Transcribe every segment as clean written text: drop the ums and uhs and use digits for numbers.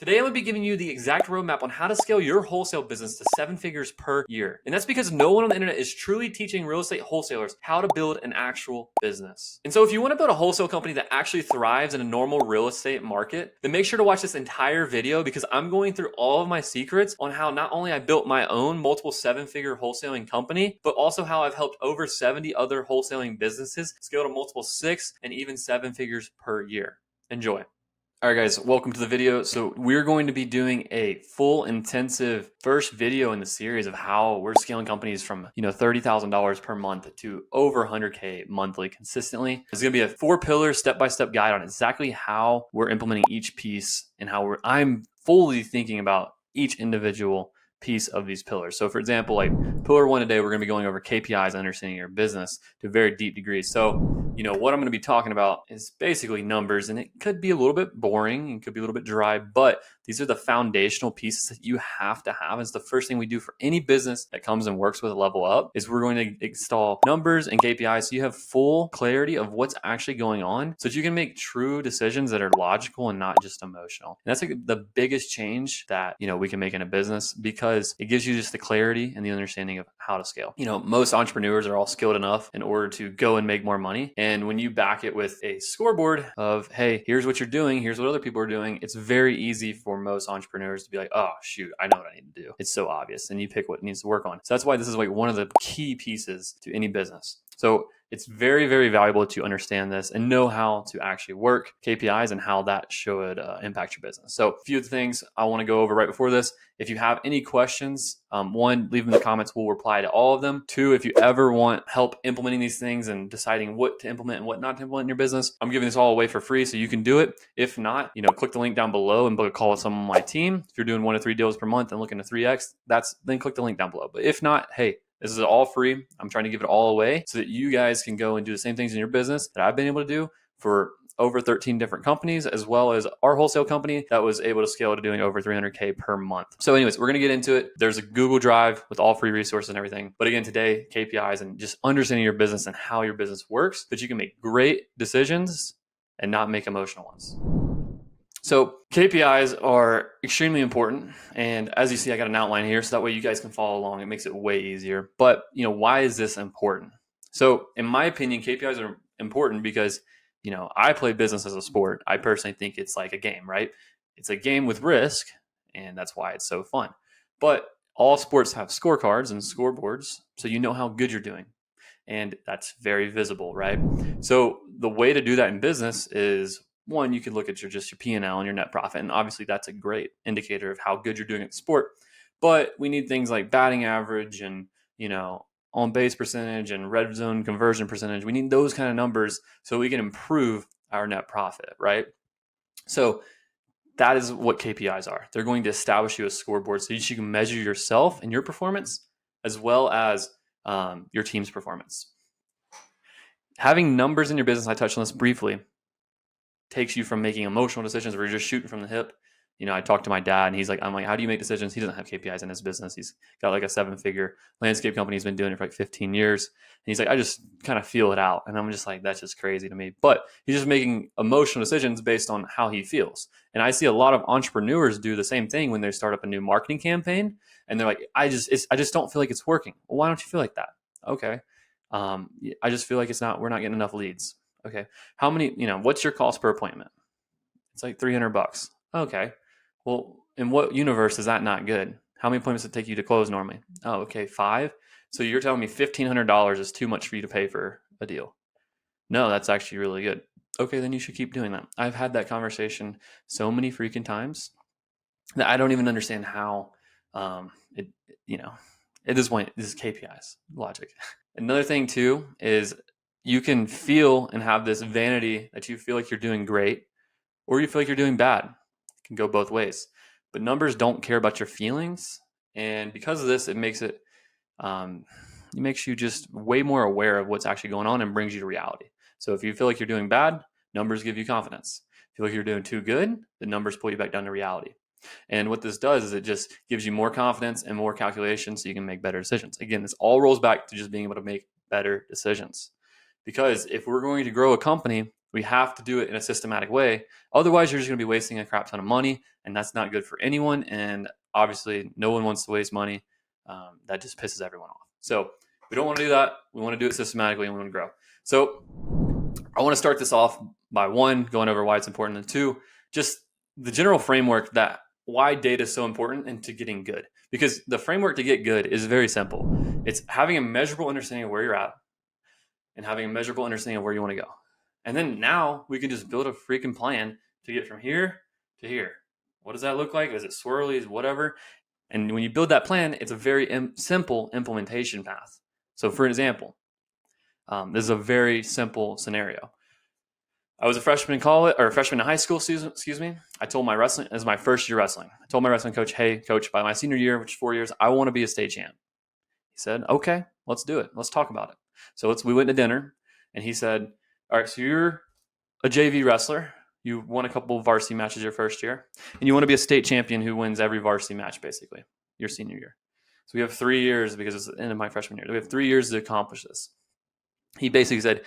Today, I'm going to be giving you the exact roadmap on how to scale your wholesale business to 7 figures per year. And that's because no one on the internet is truly teaching real estate wholesalers how to build an actual business. And so if you want to build a wholesale company that actually thrives in a normal real estate market, then make sure to watch this entire video because I'm going through all of my secrets on how not only I built my own multiple 7-figure wholesaling company, but also how I've helped over 70 other wholesaling businesses scale to multiple 6 and even 7 figures per year. Enjoy. All right, guys, welcome to the video. So we're going to be doing a full intensive first video in the series of how we're scaling companies from, $30,000 per month to over 100K monthly consistently. It's going to be a 4-pillar step-by-step guide on exactly how we're implementing each piece and how I'm fully thinking about each individual piece of these pillars. So for example, like pillar 1 today, we're going to be going over KPIs and understanding your business to a very deep degree. So what I'm going to be talking about is basically numbers, and it could be a little bit boring and could be a little bit dry, but these are the foundational pieces that you have to have. It's the first thing we do for any business that comes and works with a level up is we're going to install numbers and KPIs so you have full clarity of what's actually going on so that you can make true decisions that are logical and not just emotional. And that's like the biggest change that, we can make in a business because it gives you just the clarity and the understanding of how to scale. Most entrepreneurs are all skilled enough in order to go and make more money. And when you back it with a scoreboard of, hey, here's what you're doing, here's what other people are doing, it's very easy for most entrepreneurs to be like, oh, shoot, I know what I need to do. It's so obvious. And you pick what needs to work on. So that's why this is like one of the key pieces to any business. So it's very, very valuable to understand this and know how to actually work KPIs and how that should impact your business. So a few of the things I want to go over right before this. If you have any questions, 1, leave them in the comments. We'll reply to all of them. 2, if you ever want help implementing these things and deciding what to implement and what not to implement in your business, I'm giving this all away for free so you can do it. If not, click the link down below and book a call with someone on my team. If you're doing 1 to 3 deals per month and looking to 3X, then click the link down below. But if not, hey, this is all free. I'm trying to give it all away so that you guys can go and do the same things in your business that I've been able to do for over 13 different companies, as well as our wholesale company that was able to scale to doing over 300K per month. So anyways, we're going to get into it. There's a Google Drive with all free resources and everything. But again, today, KPIs and just understanding your business and how your business works, that you can make great decisions and not make emotional ones. So KPIs are extremely important. And as you see, I got an outline here so that way you guys can follow along. It makes it way easier. But, why is this important? So in my opinion, KPIs are important because, I play business as a sport. I personally think it's like a game, right? It's a game with risk, and that's why it's so fun. But all sports have scorecards and scoreboards, so you know how good you're doing. And that's very visible, right? So the way to do that in business is, 1, you can look at your P&L and your net profit. And obviously that's a great indicator of how good you're doing at the sport. But we need things like batting average and, on base percentage and red zone conversion percentage. We need those kind of numbers so we can improve our net profit, right? So that is what KPIs are. They're going to establish you a scoreboard so you can measure yourself and your performance as well as your team's performance. Having numbers in your business, I touched on this briefly, takes you from making emotional decisions where you're just shooting from the hip. I talked to my dad and I'm like, how do you make decisions? He doesn't have KPIs in his business. He's got like a 7-figure landscape company. He's been doing it for like 15 years. And he's like, I just kind of feel it out. And I'm just like, that's just crazy to me. But he's just making emotional decisions based on how he feels. And I see a lot of entrepreneurs do the same thing when they start up a new marketing campaign. And they're like, I just don't feel like it's working. Well, why don't you feel like that? Okay. I just feel like we're not getting enough leads. Okay. How many, what's your cost per appointment? It's like $300. Okay. Well, in what universe is that not good? How many appointments does it take you to close normally? Oh, okay. 5. So you're telling me $1,500 is too much for you to pay for a deal? No, that's actually really good. Okay. Then you should keep doing that. I've had that conversation so many freaking times that I don't even understand how, at this point, this is KPIs logic. Another thing too is you can feel and have this vanity that you feel like you're doing great or you feel like you're doing bad. It can go both ways. But numbers don't care about your feelings. And because of this, it makes you just way more aware of what's actually going on and brings you to reality. So if you feel like you're doing bad, numbers give you confidence. If you feel like you're doing too good, the numbers pull you back down to reality. And what this does is it just gives you more confidence and more calculation so you can make better decisions. Again, this all rolls back to just being able to make better decisions. Because if we're going to grow a company, We have to do it in a systematic way. Otherwise, you're just going to be wasting a crap ton of money, and that's not good for anyone. And obviously, no one wants to waste money. That just pisses everyone off. So we don't want to do that. We want to do it systematically, and we want to grow. So I want to start this off by one, going over why it's important, and two, just the general framework that why data is so important and to getting good. Because the framework to get good is very simple. It's having a measurable understanding of where you're at and having a measurable understanding of where you want to go. And then now we can just build a freaking plan to get from here to here. What does that look like? Is it swirly? Is whatever? And when you build that plan, it's a very simple implementation path. So for example, this is a very simple scenario. I was a freshman in college or a freshman in high school, excuse me. I told my wrestling, as my first year wrestling, I told my wrestling coach, hey, coach, by my senior year, which is 4 years, I want to be a state champ. He said, okay, let's do it. Let's talk about it. So we went to dinner and he said, all right, so you're a JV wrestler. You won a couple of varsity matches your first year and you want to be a state champion who wins every varsity match, basically, your senior year. So we have 3 years because it's the end of my freshman year. We have 3 years to accomplish this. He basically said,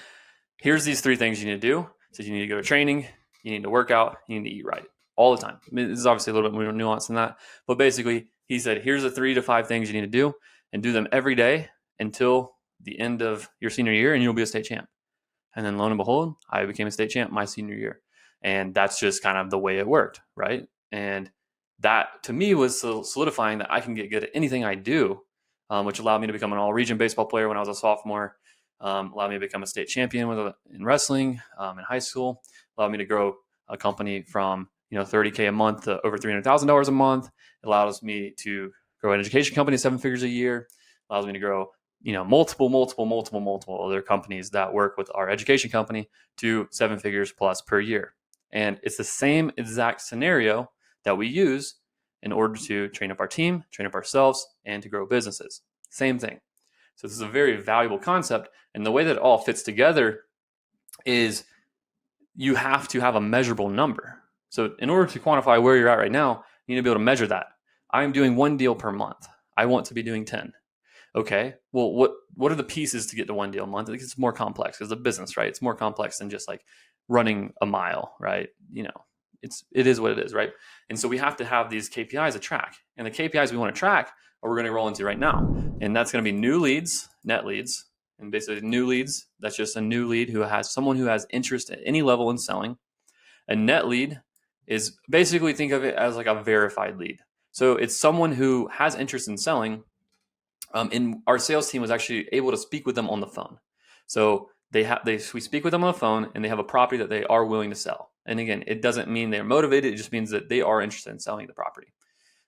here's these 3 things you need to do. So you need to go to training, you need to work out, you need to eat right all the time. I mean, this is obviously a little bit more nuanced than that. But basically, he said, here's the 3 to 5 things you need to do and do them every day until the end of your senior year and you'll be a state champ. And then lo and behold, I became a state champ my senior year. And that's just kind of the way it worked, right? And that to me was solidifying that I can get good at anything I do, which allowed me to become an all-region baseball player when I was a sophomore. Allowed me to become a state champion in wrestling in high school. Allowed me to grow a company from $30K a month to over $300,000 a month. It allows me to grow an education company 7 figures a year. Allows me to grow multiple other companies that work with our education company to 7 figures plus per year. And it's the same exact scenario that we use in order to train up our team, train up ourselves, and to grow businesses. Same thing. So this is a very valuable concept. And the way that it all fits together is you have to have a measurable number. So in order to quantify where you're at right now, you need to be able to measure that. I'm doing 1 deal per month. I want to be doing 10. Okay, well, what are the pieces to get to 1 deal a month? I think it's more complex because it's a business, right? It's more complex than just like running a mile, right? It is what it is, right? And so we have to have these KPIs to track. And the KPIs we want to track are we're going to roll into right now. And that's going to be new leads, net leads. And basically new leads, that's just a new lead someone who has interest at any level in selling. A net lead is basically, think of it as like a verified lead. So it's someone who has interest in selling. And our sales team was actually able to speak with them on the phone. So we speak with them on the phone and they have a property that they are willing to sell. And again, it doesn't mean they're motivated. It just means that they are interested in selling the property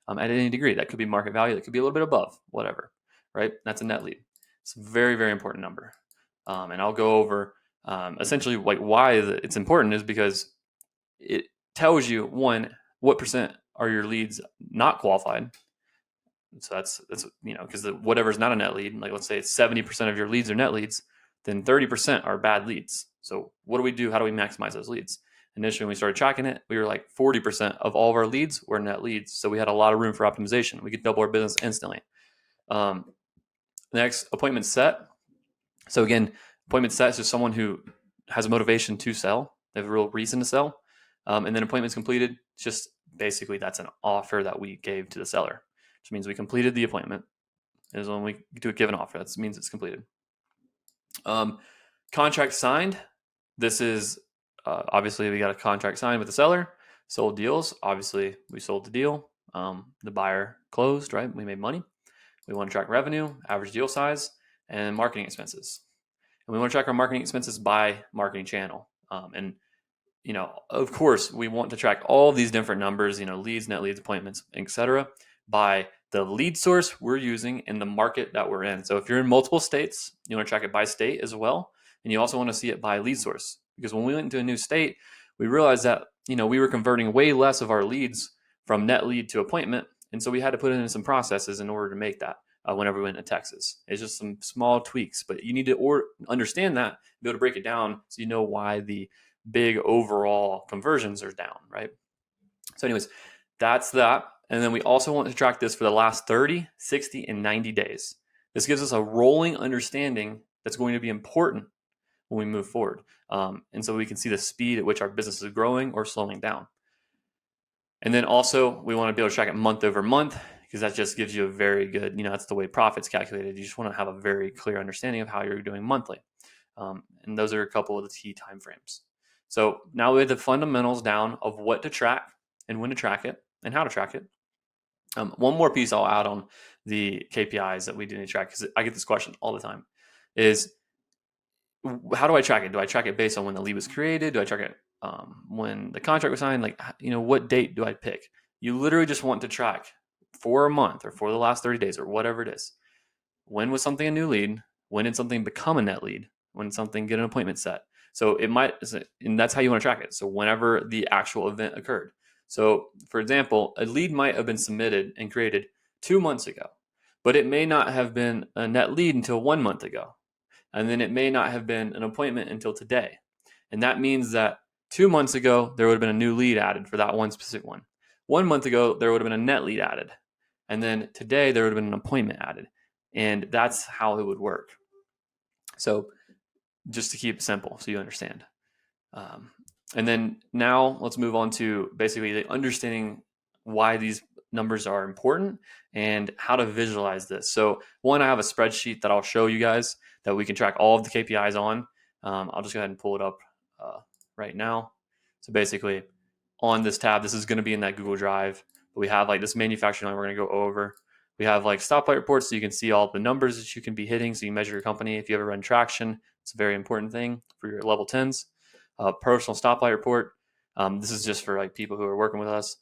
at any degree. That could be market value. That could be a little bit above, whatever, right? That's a net lead. It's a very, very important number. And I'll go over essentially like why it's important is because it tells you, one, what percent are your leads not qualified. So that's because whatever's not a net lead, like let's say it's 70% of your leads are net leads, then 30% are bad leads. So what do we do? How do we maximize those leads? Initially, when we started tracking it, we were like 40% of all of our leads were net leads. So we had a lot of room for optimization. We could double our business instantly. Next, appointment set. So again, appointment set is just someone who has a motivation to sell. They have a real reason to sell. And then appointments completed, just basically that's an offer that we gave to the seller, which means we completed the appointment. Is when we do a given offer. That means it's completed. Contract signed. This is obviously we got a contract signed with the seller. Sold deals. Obviously, we sold the deal. The buyer closed, right? We made money. We want to track revenue, average deal size, and marketing expenses. And we want to track our marketing expenses by marketing channel. And of course, we want to track all these different numbers, leads, net leads, appointments, etc., by the lead source we're using in the market that we're in. So if you're in multiple states, you want to track it by state as well. And you also want to see it by lead source. Because when we went into a new state, we realized that, we were converting way less of our leads from net lead to appointment. And so we had to put in some processes in order to make that whenever we went to Texas. It's just some small tweaks, but you need to understand that, be able to break it down so you know why the big overall conversions are down, right? So anyways, that's that. And then we also want to track this for the last 30, 60, and 90 days. This gives us a rolling understanding that's going to be important when we move forward. And so we can see the speed at which our business is growing or slowing down. And then also we want to be able to track it month over month, because that just gives you a very good, that's the way profit's calculated. You just want to have a very clear understanding of how you're doing monthly. And those are a couple of the key timeframes. So now we have the fundamentals down of what to track and when to track it and how to track it. One more piece I'll add on the KPIs that we do need to track, because I get this question all the time, is how do I track it? Do I track it based on when the lead was created? Do I track it when the contract was signed? Like, what date do I pick? You literally just want to track for a month or for the last 30 days or whatever it is. When was something a new lead? When did something become a net lead? When did something get an appointment set? So it might, and that's how you want to track it. So whenever the actual event occurred. So for example, a lead might have been submitted and created 2 months ago, but it may not have been a net lead until 1 month ago. And then it may not have been an appointment until today. And that means that 2 months ago, there would have been a new lead added for that one specific one. 1 month ago, there would have been a net lead added. And then today, there would have been an appointment added. And that's how it would work. So just to keep it simple so you understand. And then now let's move on to basically the understanding why these numbers are important and how to visualize this. So one, I have a spreadsheet that I'll show you guys that we can track all of the KPIs on. I'll just go ahead and pull it up right now. So basically on this tab, this is going to be in that Google Drive, but we have like this manufacturing line we're going to go over. We have like stoplight reports, so you can see all the numbers that you can be hitting. So you measure your company. If you ever run traction, it's a very important thing for your level 10s. Personal stoplight report. This is just for like people who are working with us.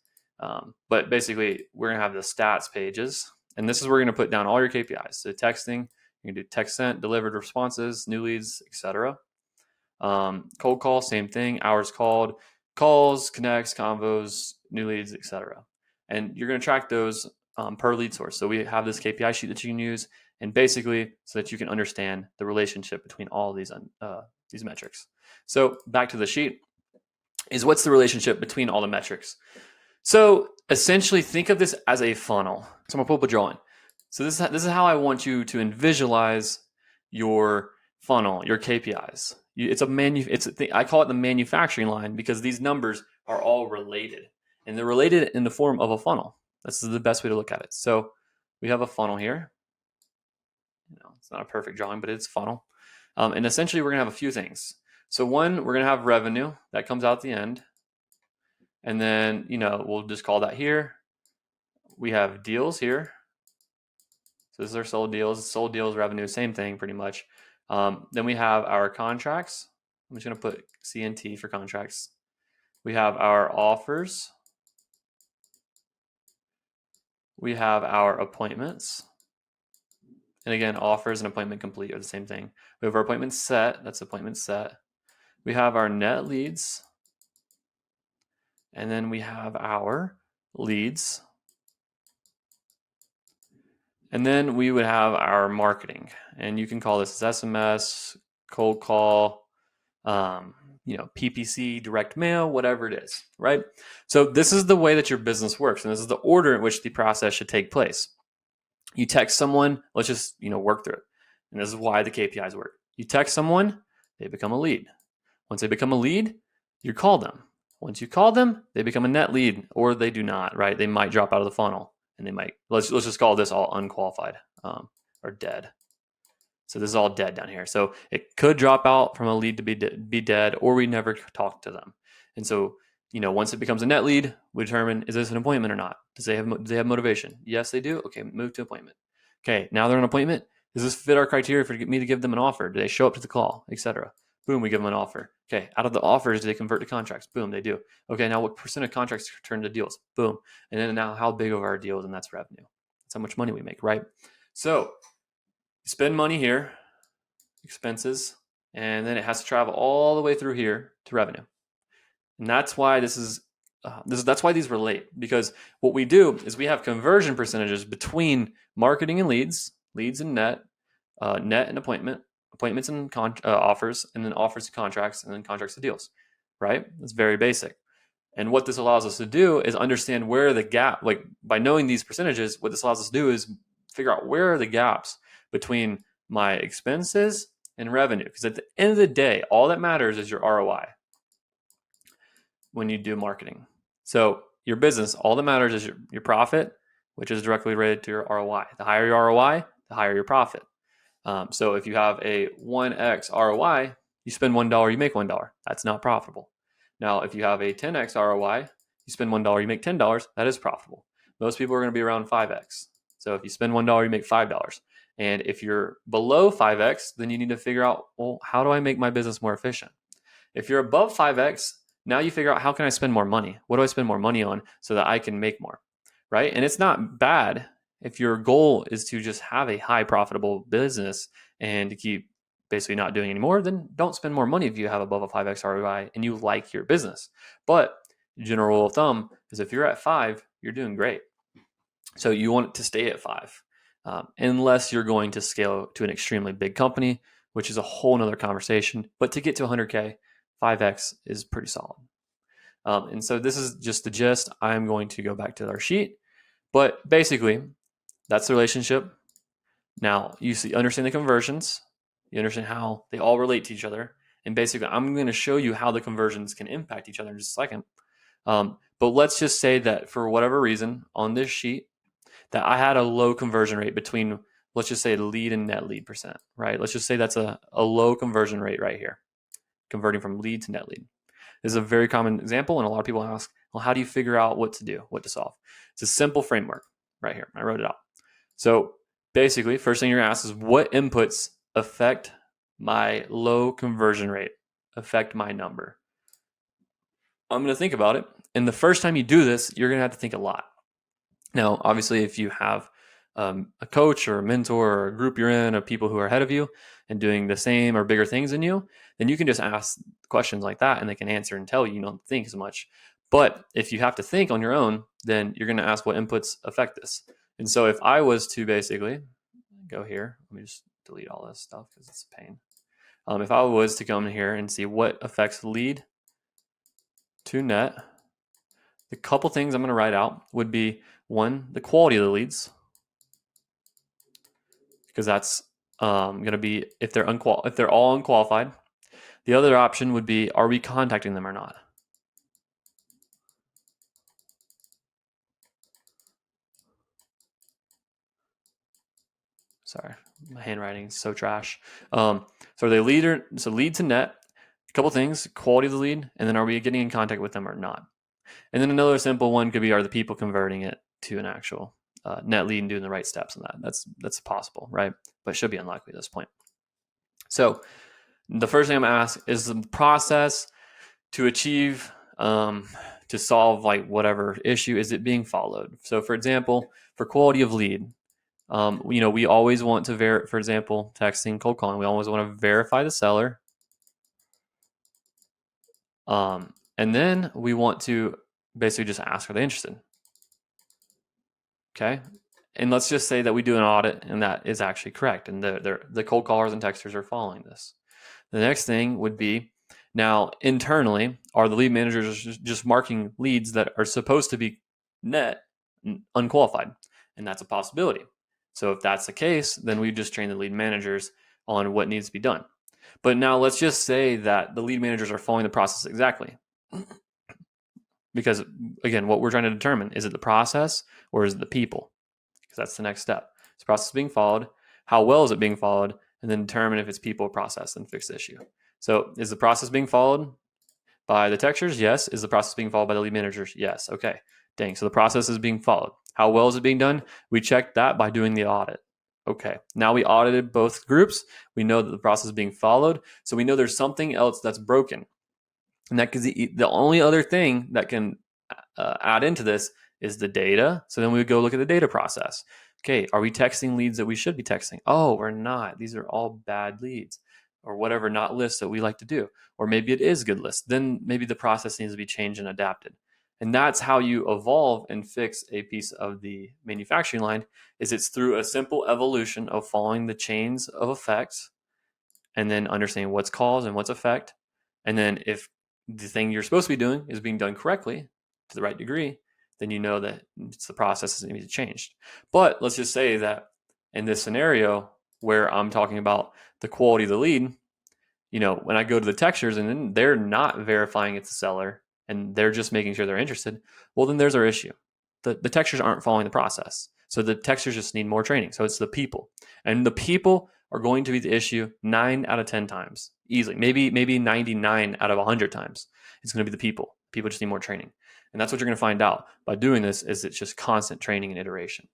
But basically, we're going to have the stats pages. And this is where we're going to put down all your KPIs. So texting, you can do text sent, delivered responses, new leads, etc. Cold call, same thing. Hours called, calls, connects, convos, new leads, etc. And you're going to track those per lead source. So we have this KPI sheet that you can use, and basically so that you can understand the relationship between all of these metrics. So back to the sheet is what's the relationship between all the metrics. So essentially think of this as a funnel. So I'm gonna pull up a drawing. So this is how I want you to visualize your funnel, your KPIs. I call it the manufacturing line, because these numbers are all related, and they're related in the form of a funnel. This is the best way to look at it. So we have a funnel here. It's not a perfect drawing, but it's a funnel. And essentially we're gonna have a few things. So one, we're gonna have revenue that comes out at the end. And then, we'll just call that here. We have deals here. So this is our sold deals, revenue, same thing pretty much. Then we have our contracts. I'm just gonna put CNT for contracts. We have our offers. We have our appointments. And again, offers and appointment complete are the same thing. We have our appointment set. That's appointment set. We have our net leads. And then we have our leads. And then we would have our marketing. And you can call this SMS, cold call, PPC, direct mail, whatever it is, right? So this is the way that your business works. And this is the order in which the process should take place. You text someone, let's just, work through it. And this is why the KPIs work. You text someone, they become a lead. Once they become a lead, you call them. Once you call them, they become a net lead, or they do not, right? They might drop out of the funnel, and they might, let's just call this all unqualified or dead. So this is all dead down here. So it could drop out from a lead to be dead, or we never talk to them. And so, once it becomes a net lead, we determine, is this an appointment or not? Do they have motivation? Yes, they do. Okay, move to appointment. Okay, now they're an appointment. Does this fit our criteria for me to give them an offer? Do they show up to the call, etc.? Boom, we give them an offer. Okay, out of the offers, do they convert to contracts? Boom, they do. Okay, now what percent of contracts turn to deals? Boom. And then now how big of our deals? And that's revenue. That's how much money we make, right? So spend money here, expenses, and then it has to travel all the way through here to revenue. And that's why that's why these relate, because what we do is we have conversion percentages between marketing and leads and net and appointments and offers, and then offers to contracts, and then contracts to deals, right? That's very basic. And what this allows us to do is understand where the gap, like by knowing these percentages, what this allows us to do is figure out where are the gaps between my expenses and revenue. Because at the end of the day, all that matters is your ROI when you do marketing. So your business, all that matters is your profit, which is directly related to your ROI. The higher your ROI, the higher your profit. So if you have a 1x ROI, you spend $1, you make $1. That's not profitable. Now, if you have a 10x ROI, you spend $1, you make $10. That is profitable. Most people are going to be around 5x. So if you spend $1, you make $5. And if you're below 5x, then you need to figure out, well, how do I make my business more efficient? If you're above 5x, now you figure out, how can I spend more money? What do I spend more money on so that I can make more, right? And it's not bad if your goal is to just have a high profitable business and to keep basically not doing any more, then don't spend more money if you have above a 5x ROI and you like your business. But general rule of thumb is if you're at 5, you're doing great. So you want it to stay at 5, unless you're going to scale to an extremely big company, which is a whole nother conversation. But to get to 100K, 5x is pretty solid. And so this is just the gist. I'm going to go back to our sheet, but basically that's the relationship. Now you understand the conversions, you understand how they all relate to each other. And basically I'm going to show you how the conversions can impact each other in just a second. But let's just say that for whatever reason on this sheet that I had a low conversion rate between, let's just say, lead and net lead percent, right? Let's just say that's a low conversion rate right here, converting from lead to net lead. This is a very common example, and a lot of people ask, well, how do you figure out what to do, what to solve? It's a simple framework right here. I wrote it out. So basically, first thing you're going to ask is, what inputs affect my low conversion rate, affect my number? I'm going to think about it. And the first time you do this, you're going to have to think a lot. Now, obviously, if you have a coach or a mentor or a group you're in of people who are ahead of you and doing the same or bigger things than you, then you can just ask questions like that and they can answer and tell you. You don't think as much. But if you have to think on your own, then you're going to ask what inputs affect this. And so if I was to basically go here, let me just delete all this stuff because it's a pain. If I was to come in here and see what affects lead to net, the couple things I'm going to write out would be, one, the quality of the leads, because that's going to be if they're all unqualified. The other option would be, are we contacting them or not? Sorry, my handwriting is so trash. So are they lead to net? A couple things: quality of the lead, and then are we getting in contact with them or not? And then another simple one could be, are the people converting it to an actual net lead and doing the right steps in that? That's possible, right? But it should be unlikely at this point. So the first thing I'm going to ask is the process to achieve, to solve like whatever issue, is it being followed? So for example, for quality of lead, we always want to for example, texting, cold calling, we always want to verify the seller. And then we want to basically just ask, are they interested? Okay. And let's just say that we do an audit and that is actually correct. And the cold callers and texters are following this. The next thing would be, now internally, are the lead managers just marking leads that are supposed to be net unqualified? And that's a possibility. So if that's the case, then we just train the lead managers on what needs to be done. But now let's just say that the lead managers are following the process exactly. Because again, what we're trying to determine, is it the process or is it the people? Because that's the next step. Is the process being followed? How well is it being followed? And then determine if it's people or process and fix the issue. So is the process being followed by the textures? Yes. Is the process being followed by the lead managers? Yes. Okay. Dang. So the process is being followed. How well is it being done? We checked that by doing the audit. Okay. Now we audited both groups. We know that the process is being followed. So we know there's something else that's broken. And that because the only other thing that can add into this is the data. So then we would go look at the data process. Okay, are we texting leads that we should be texting? Oh, we're not. These are all bad leads, or whatever, not lists that we like to do. Or maybe it is good lists. Then maybe the process needs to be changed and adapted. And that's how you evolve and fix a piece of the manufacturing line, is it's through a simple evolution of following the chains of effects and then understanding what's cause and what's effect. And then if the thing you're supposed to be doing is being done correctly to the right degree, then you know that it's the process that needs to be changed. But let's just say that in this scenario, where I'm talking about the quality of the lead, when I go to the textures and then they're not verifying it's a seller and they're just making sure they're interested, well, then there's our issue. The textures aren't following the process. So the textures just need more training. So it's the people. And the people are going to be the issue 9 out of 10 times, easily. Maybe 99 out of 100 times. It's going to be the people. People just need more training. And that's what you're going to find out by doing this is it's just constant training and iteration.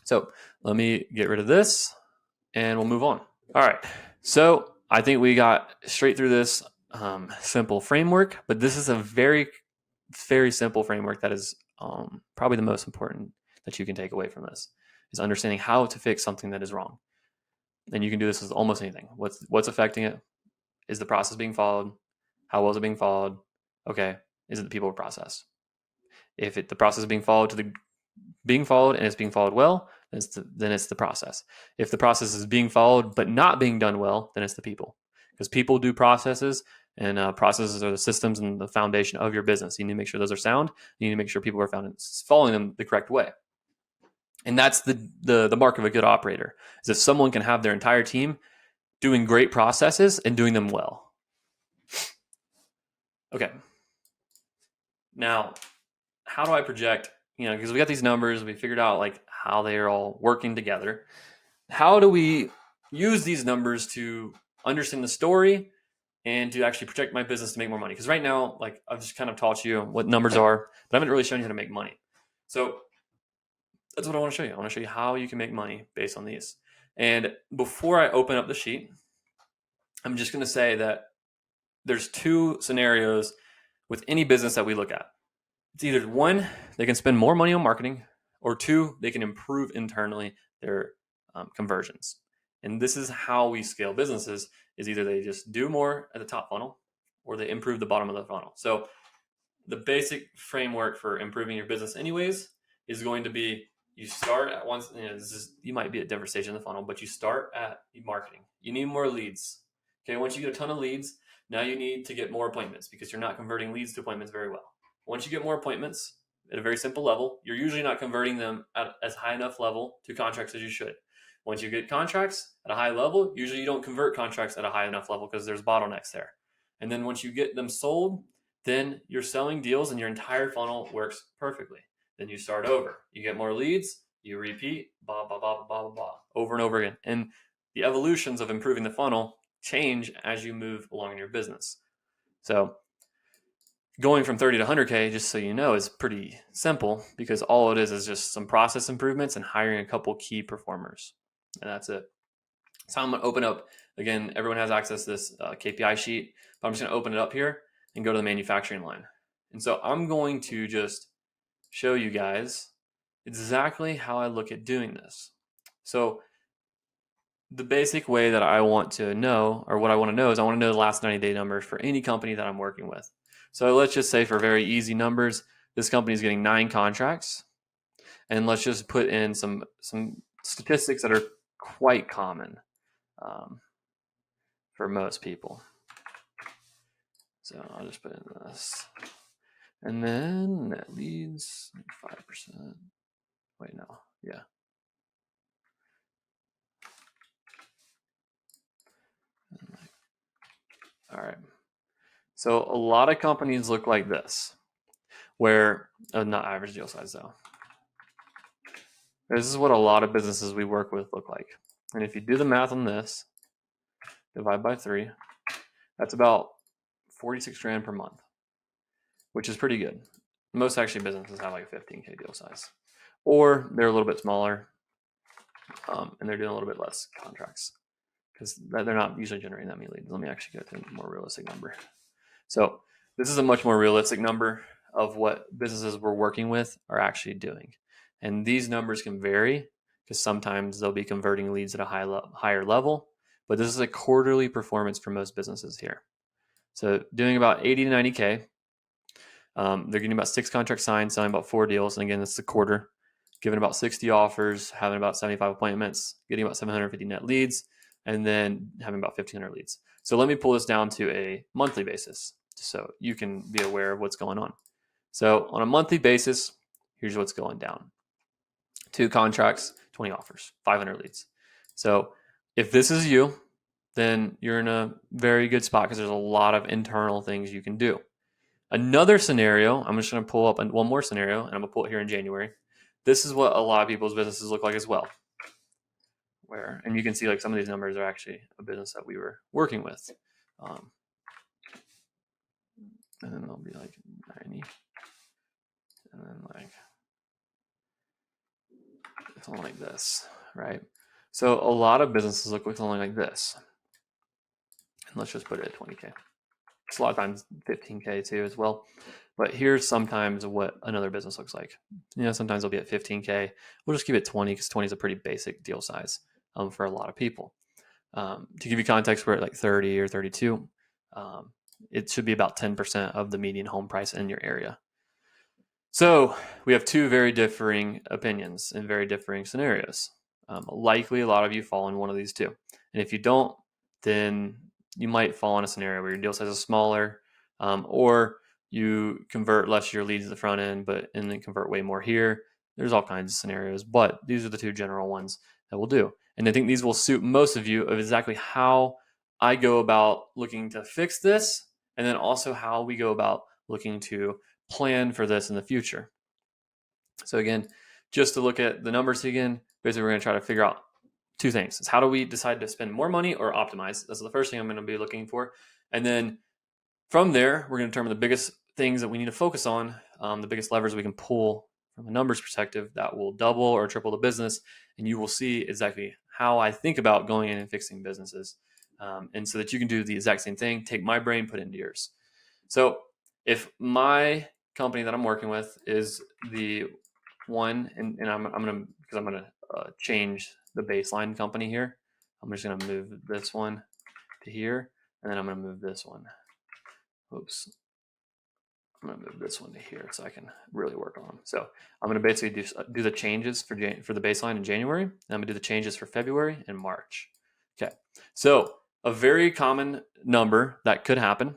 So let me get rid of this and we'll move on. All right. So I think we got straight through this simple framework, but this is a very, very simple framework that is probably the most important that you can take away from this is understanding how to fix something that is wrong. And you can do this with almost anything. What's affecting it? Is the process being followed? How well is it being followed? Okay. Is it the people or process? If the process is being followed and it's being followed well, then it's the process. If the process is being followed but not being done well, then it's the people. Because people do processes, and processes are the systems and the foundation of your business. You need to make sure those are sound. You need to make sure people are following them the correct way. And that's the mark of a good operator, is if someone can have their entire team doing great processes and doing them well. Okay. Now, how do I project? Because we got these numbers, we figured out like how they are all working together. How do we use these numbers to understand the story and to actually project my business to make more money? Because right now, like I've just kind of taught you what numbers are, but I haven't really shown you how to make money. So that's what I want to show you. I want to show you how you can make money based on these. And before I open up the sheet, I'm just going to say that there's 2 scenarios with any business that we look at. It's either 1, they can spend more money on marketing, or 2, they can improve internally their conversions. And this is how we scale businesses, is either they just do more at the top funnel or they improve the bottom of the funnel. So the basic framework for improving your business anyways is going to be, you start at once, you might be at different stage in the funnel, but you start at marketing. You need more leads. Okay, once you get a ton of leads, now you need to get more appointments because you're not converting leads to appointments very well. Once you get more appointments at a very simple level, you're usually not converting them at as high enough level to contracts as you should. Once you get contracts at a high level, usually you don't convert contracts at a high enough level because there's bottlenecks there. And then once you get them sold, then you're selling deals and your entire funnel works perfectly. Then you start over. You get more leads, you repeat, blah, blah, blah, blah, blah, blah, over and over again. And the evolutions of improving the funnel change as you move along in your business. So going from 30 to 100K, just so you know, is pretty simple because all it is just some process improvements and hiring a couple key performers. And that's it. So I'm going to open up, again, everyone has access to this KPI sheet, but I'm just going to open it up here and go to the manufacturing line. And so I'm going to just show you guys exactly how I look at doing this. So the basic way that I want to know, or what I want to know, is I want to know the last 90-day numbers for any company that I'm working with. So let's just say, for very easy numbers, this company is getting 9 contracts. And let's just put in some statistics that are quite common for most people. So I'll just put in this. And then net leads, 5%. Wait, no. Yeah. All right. So a lot of companies look like this, where, not average deal size though. This is what a lot of businesses we work with look like. And if you do the math on this, divide by 3, that's about 46 grand per month, which is pretty good. Most actually businesses have like a 15K deal size, or they're a little bit smaller, and they're doing a little bit less contracts because they're not usually generating that many leads. Let me actually go to a more realistic number. So this is a much more realistic number of what businesses we're working with are actually doing. And these numbers can vary because sometimes they'll be converting leads at a higher level, but this is a quarterly performance for most businesses here. So doing about 80 to 90K. They're getting about 6 contracts signed, selling about 4 deals. And again, it's a quarter, giving about 60 offers, having about 75 appointments, getting about 750 net leads, and then having about 1,500 leads. So let me pull this down to a monthly basis so you can be aware of what's going on. So on a monthly basis, here's what's going down. 2 contracts, 20 offers, 500 leads. So If this is you, then you're in a very good spot because there's a lot of internal things you can do. Another scenario, I'm just going to pull up one more scenario, and I'm going to pull it here in January. This is what a lot of people's businesses look like as well. And you can see like some of these numbers are actually a business that we were working with. And then they'll be like 90. And then like something like this, right? So a lot of businesses look like something like this. And let's just put it at 20K. It's a lot of times 15K too as well. But here's sometimes what another business looks like. Sometimes they'll be at 15K. We'll just keep it 20 because 20 is a pretty basic deal size for a lot of people. To give you context, we're at like 30 or 32. It should be about 10% of the median home price in your area. So we have two very differing opinions and very differing scenarios. Likely a lot of you fall in one of these two. And if you don't, then you might fall in a scenario where your deal size is smaller, or you convert less of your leads at the front end, and then convert way more here. There's all kinds of scenarios, but these are the two general ones that we'll do. And I think these will suit most of you of exactly how I go about looking to fix this, and then also how we go about looking to plan for this in the future. So again, just to look at the numbers again, basically we're going to try to figure out two things. It's how do we decide to spend more money or optimize? That's the first thing I'm going to be looking for. And then from there, we're going to determine the biggest things that we need to focus on, the biggest levers we can pull from a numbers perspective that will double or triple the business. And you will see exactly how I think about going in and fixing businesses. And so that you can do the exact same thing, take my brain, put it into yours. So if my company that I'm working with is the one, and I'm gonna change the baseline company here. I'm just gonna move this one to here, and then I'm gonna move this one. Oops. I'm gonna move this one to here so I can really work on them. So I'm gonna basically do the changes for the baseline in January, and I'm gonna do the changes for February and March. Okay. So a very common number that could happen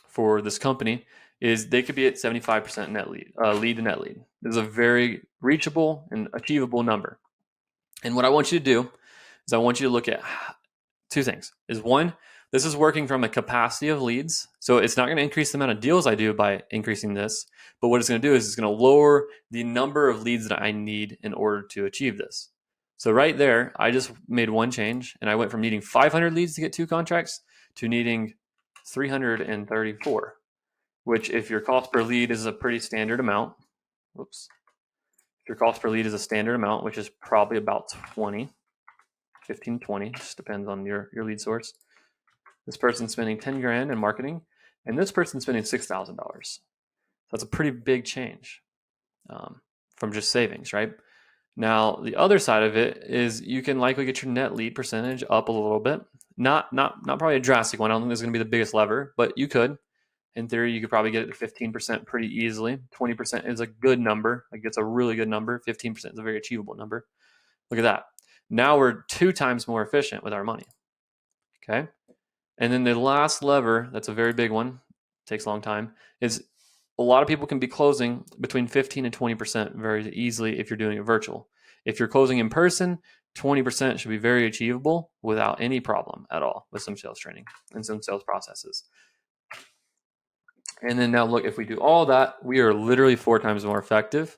for this company is they could be at 75% net lead to net lead. This is a very reachable and achievable number. And what I want you to do is I want you to look at two things. Is one, this is working from a capacity of leads. So it's not going to increase the amount of deals I do by increasing this. But what it's going to do is it's going to lower the number of leads that I need in order to achieve this. So right there, I just made one change, and I went from needing 500 leads to get 2 contracts to needing 334, which if your cost per lead is a pretty standard amount, if your cost per lead is a standard amount, which is probably about 15, 20, just depends on your lead source. This person's spending 10 grand in marketing, and this person's spending $6,000. That's a pretty big change from just savings, right? Now, the other side of it is you can likely get your net lead percentage up a little bit. Not probably a drastic one. I don't think there's going to be the biggest lever, but you could. In theory, you could probably get it to 15% pretty easily. 20% is a good number. Like it's a really good number. 15% is a very achievable number. Look at that. Now we're 2 times more efficient with our money. Okay. And then the last lever, that's a very big one, takes a long time, is a lot of people can be closing between 15 and 20% very easily if you're doing it virtual. If you're closing in person, 20% should be very achievable without any problem at all with some sales training and some sales processes. And then now look, if we do all that, we are literally 4 times more effective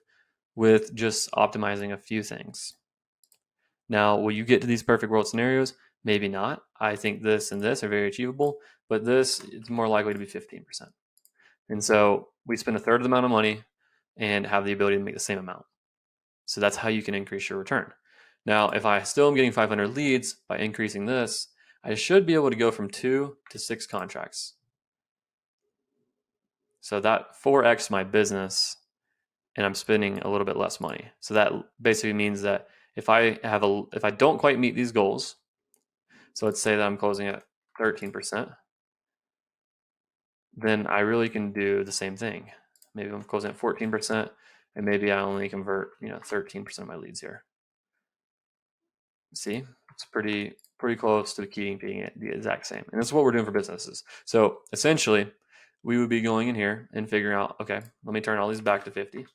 with just optimizing a few things. Now, will you get to these perfect world scenarios? Maybe not. I think this and this are very achievable, but this is more likely to be 15%. And so we spend a third of the amount of money and have the ability to make the same amount. So that's how you can increase your return. Now, if I still am getting 500 leads by increasing this, I should be able to go from 2 to 6 contracts. So that 4x my business, and I'm spending a little bit less money. So that basically means that if I don't quite meet these goals, so let's say that I'm closing at 13%, then I really can do the same thing. Maybe I'm closing at 14%, and maybe I only convert 13% of my leads here. See, it's pretty close to being the exact same. And that's what we're doing for businesses. So essentially, we would be going in here and figuring out, okay, let me turn all these back to 50.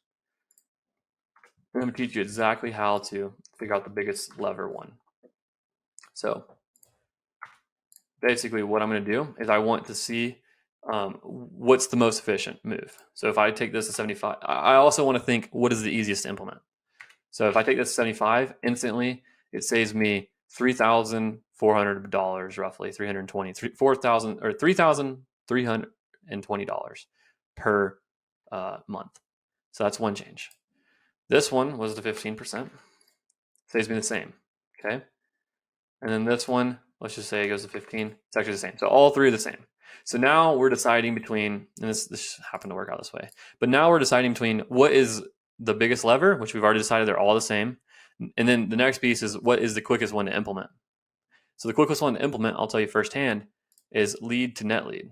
I'm going to teach you exactly how to figure out the biggest lever one. So basically what I'm going to do is I want to see what's the most efficient move. So if I take this to 75, I also want to think what is the easiest to implement. So if I take this to 75, instantly it saves me $3,400 roughly, 320, 4,000 or $3,320 per month. So that's one change. This one was the 15%, saves me the same. Okay. And then this one, let's just say it goes to 15. It's actually the same. So all three are the same. So now we're deciding between, and this happened to work out this way, but now we're deciding between what is the biggest lever, which we've already decided they're all the same. And then the next piece is what is the quickest one to implement. So the quickest one to implement, I'll tell you firsthand, is lead to net lead.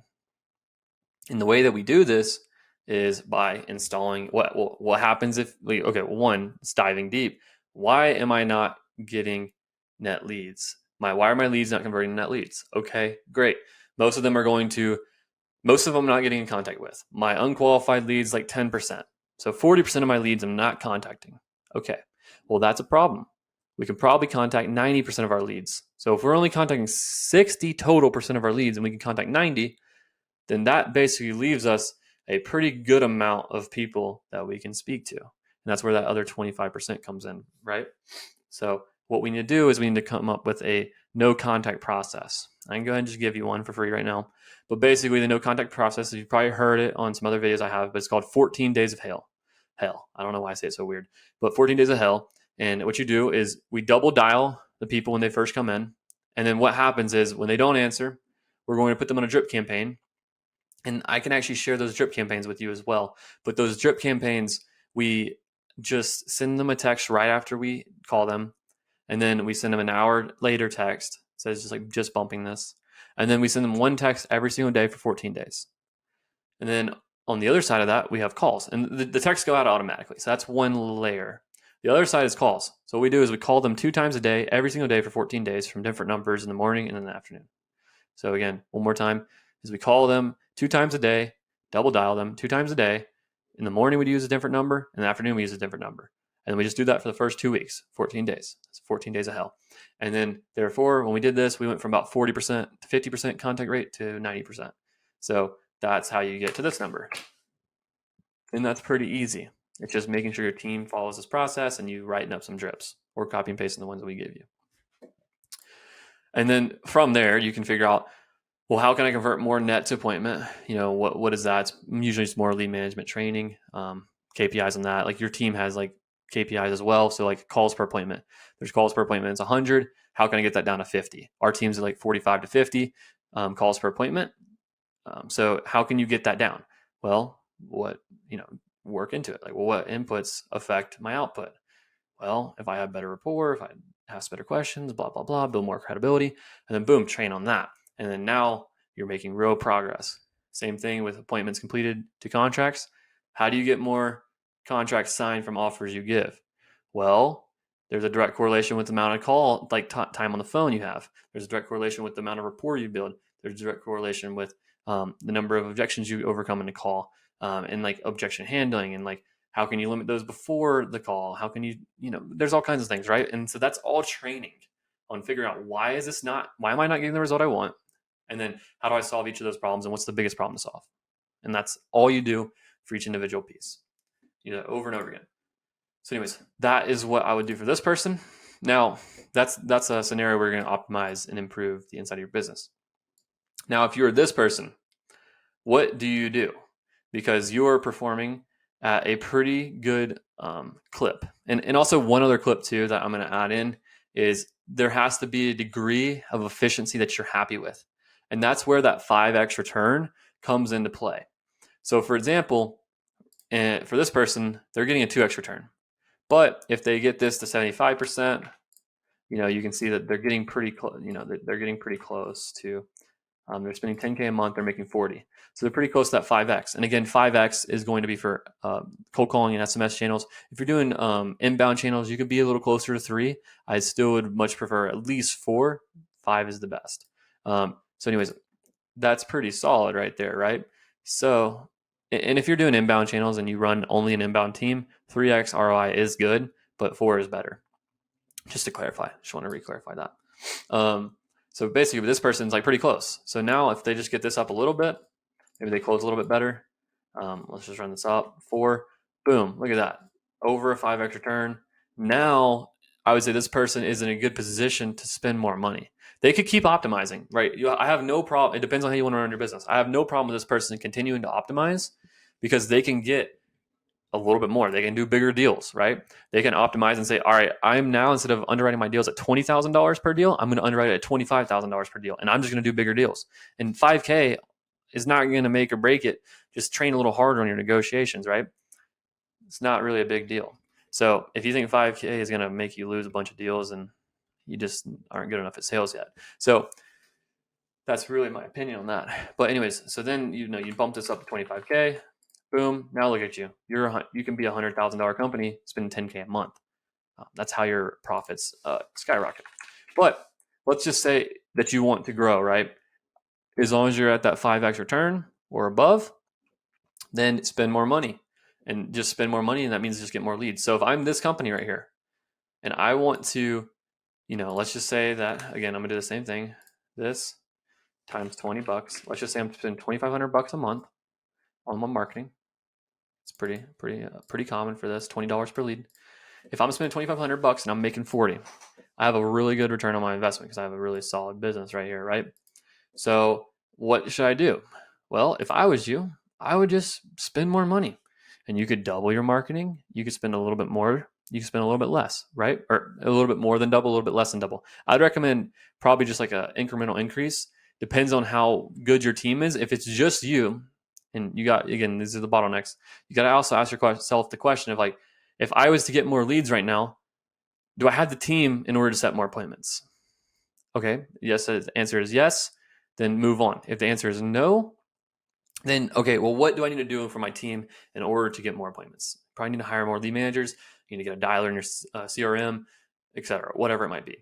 And the way that we do this is by installing what happens if one, it's diving deep. Why am I not getting net leads? Why are my leads not converting to net leads? Okay, great. Most of them I'm not getting in contact with. My unqualified leads, like 10%. So 40% of my leads I'm not contacting. Okay, well, that's a problem. We can probably contact 90% of our leads. So if we're only contacting 60 total percent of our leads and we can contact 90, then that basically leaves us a pretty good amount of people that we can speak to. And that's where that other 25% comes in, right? So what we need to do is we need to come up with a no contact process. I can go ahead and just give you one for free right now. But basically the no contact process, you've probably heard it on some other videos I have, but it's called 14 days of hell. Hell. I don't know why I say it so weird, but 14 days of hell. And what you do is we double dial the people when they first come in. And then what happens is when they don't answer, we're going to put them on a drip campaign. And I can actually share those drip campaigns with you as well. But those drip campaigns, we just send them a text right after we call them. And then we send them an hour later text. So it's just bumping this. And then we send them one text every single day for 14 days. And then on the other side of that, we have calls. And the texts go out automatically. So that's one layer. The other side is calls. So what we do is we call them 2 times a day, every single day for 14 days from different numbers in the morning and in the afternoon. So again, one more time, is we call them 2 times a day, double dial them 2 times a day. In the morning, we use a different number. In the afternoon, we use a different number. And we just do that for the first 2 weeks, 14 days. That's 14 days of hell. And then therefore, when we did this, we went from about 40% to 50% contact rate to 90%. So that's how you get to this number. And that's pretty easy. It's just making sure your team follows this process and you writing up some drips or copy and pasting the ones that we give you. And then from there, you can figure out, well, how can I convert more net to appointment? What is that? It's usually just more lead management training, KPIs on that. Like your team has like KPIs as well. So like calls per appointment, there's calls per appointment. It's 100. How can I get that down to 50? Our teams are like 45 to 50 calls per appointment. So how can you get that down? Well, work into it. Like, well, what inputs affect my output? Well, if I have better rapport, if I ask better questions, blah, blah, blah, build more credibility, and then boom, train on that. And then now you're making real progress. Same thing with appointments completed to contracts. How do you get more contracts signed from offers you give? Well, there's a direct correlation with the amount of call, like time on the phone you have. There's a direct correlation with the amount of rapport you build. There's a direct correlation with the number of objections you overcome in a call, and like objection handling, and like how can you limit those before the call? How can there's all kinds of things, right? And so that's all training on figuring out why am I not getting the result I want? And then how do I solve each of those problems, and what's the biggest problem to solve? And that's all you do for each individual piece, over and over again. So anyways, that is what I would do for this person. Now, that's a scenario where you're going to optimize and improve the inside of your business. Now, if you're this person, what do you do? Because you're performing at a pretty good clip. And also one other clip too that I'm going to add in is there has to be a degree of efficiency that you're happy with. And that's where that 5x return comes into play. So for example, for this person, they're getting a 2x return. But if they get this to 75%, you can see that they're getting pretty close, they're getting pretty close to, they're spending 10K a month, they're making 40. So they're pretty close to that 5X. And again, 5X is going to be for cold calling and SMS channels. If you're doing inbound channels, you could be a little closer to 3. I still would much prefer at least 4. 5 is the best. So anyways, that's pretty solid right there, right? So, and if you're doing inbound channels and you run only an inbound team, 3X ROI is good, but 4 is better. Just to clarify, just want to re-clarify that. So basically this person's like pretty close. So now if they just get this up a little bit, maybe they close a little bit better. Let's just run this up. 4, boom, look at that. Over a 5x return. Now I would say this person is in a good position to spend more money. They could keep optimizing, right? I have no problem. It depends on how you want to run your business. I have no problem with this person continuing to optimize because they can get a little bit more. They can do bigger deals, right? They can optimize and say, all right, I'm now, instead of underwriting my deals at $20,000 per deal, I'm going to underwrite it at $25,000 per deal. And I'm just going to do bigger deals. And 5K is not going to make or break it. Just train a little harder on your negotiations, right? It's not really a big deal. So if you think 5K is going to make you lose a bunch of deals and you just aren't good enough at sales yet. So that's really my opinion on that. But anyways, so then, you bump this up to 25K. Boom. Now look at you. You can be a $100,000 company, spend 10K a month. That's how your profits skyrocket. But let's just say that you want to grow, right? As long as you're at that 5x return or above, then spend more money. And just spend more money, and that means just get more leads. So if I'm this company right here, and I want to, let's just say that, again, I'm gonna do the same thing. This times $20. Let's just say I'm spending $2,500 a month on my marketing. It's pretty common for this, $20 per lead. If I'm spending $2,500 and I'm making 40, I have a really good return on my investment because I have a really solid business right here, right? So what should I do? Well, if I was you, I would just spend more money, and you could double your marketing. You could spend a little bit more. You could spend a little bit less, right? Or a little bit more than double, a little bit less than double. I'd recommend probably just like an incremental increase. Depends on how good your team is. If it's just you, and you got, again, these are the bottlenecks, you got to also ask yourself the question of, like, if I was to get more leads right now, do I have the team in order to set more appointments? Okay, yes, the answer is yes, then move on. If the answer is no, then, okay, well, what do I need to do for my team in order to get more appointments? Probably need to hire more lead managers. You need to get a dialer in your CRM, etc., whatever it might be.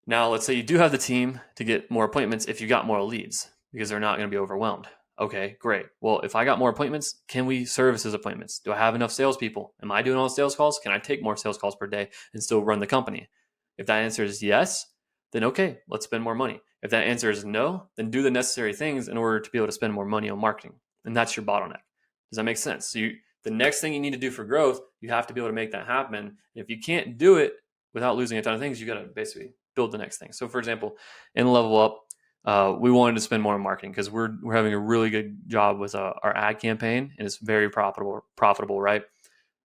Now, let's say you do have the team to get more appointments if you got more leads, because they're not going to be overwhelmed. Okay, great. Well, if I got more appointments, can we service those appointments? Do I have enough salespeople? Am I doing all the sales calls? Can I take more sales calls per day and still run the company? If that answer is yes, then okay, let's spend more money. If that answer is no, then do the necessary things in order to be able to spend more money on marketing. And that's your bottleneck. Does that make sense? So the next thing you need to do for growth, you have to be able to make that happen. And if you can't do it without losing a ton of things, you got to basically build the next thing. So for example, in Level Up, we wanted to spend more on marketing because we're having a really good job with our ad campaign, and it's very profitable, right?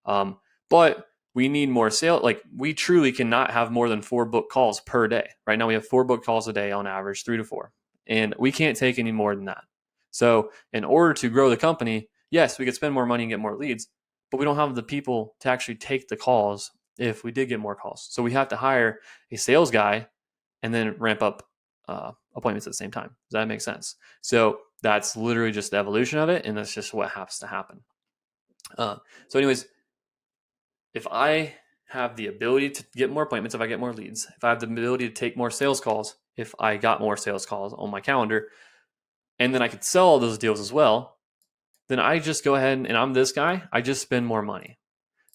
But we need more sales. Like, we truly cannot have more than 4 book calls per day. Right now we have 4 book calls a day on average, 3 to 4, and we can't take any more than that. So in order to grow the company, yes, we could spend more money and get more leads, but we don't have the people to actually take the calls if we did get more calls. So we have to hire a sales guy and then ramp up appointments at the same time. Does that make sense? So that's literally just the evolution of it, and that's just what has to happen. So anyways, if I have the ability to get more appointments, if I get more leads, if I have the ability to take more sales calls, if I got more sales calls on my calendar, and then I could sell all those deals as well, then I just go ahead and I'm this guy, I just spend more money.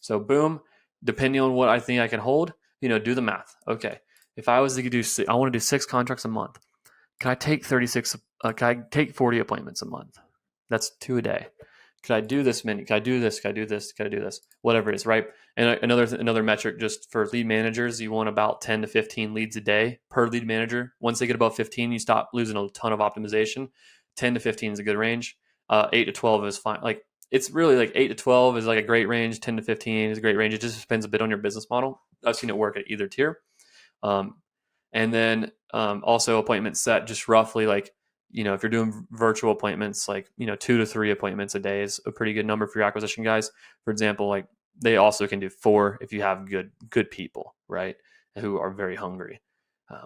So boom, depending on what I think I can hold, do the math. Okay, if I was to I want to do 6 contracts a month. Can I take 36? Can I take 40 appointments a month? That's 2 a day. Could I do this many? Can I do this? Can I do this? Can I do this? Whatever it is, right? And another metric just for lead managers, you want about 10 to 15 leads a day per lead manager. Once they get above 15, you stop losing a ton of optimization. 10 to 15 is a good range. 8 to 12 is fine. Like, it's really like 8 to 12 is like a great range. 10 to 15 is a great range. It just depends a bit on your business model. I've seen it work at either tier. And then also appointments set just roughly, like, if you're doing virtual appointments, like, 2 to 3 appointments a day is a pretty good number for your acquisition guys. For example, like, they also can do 4 if you have good people, right, who are very hungry.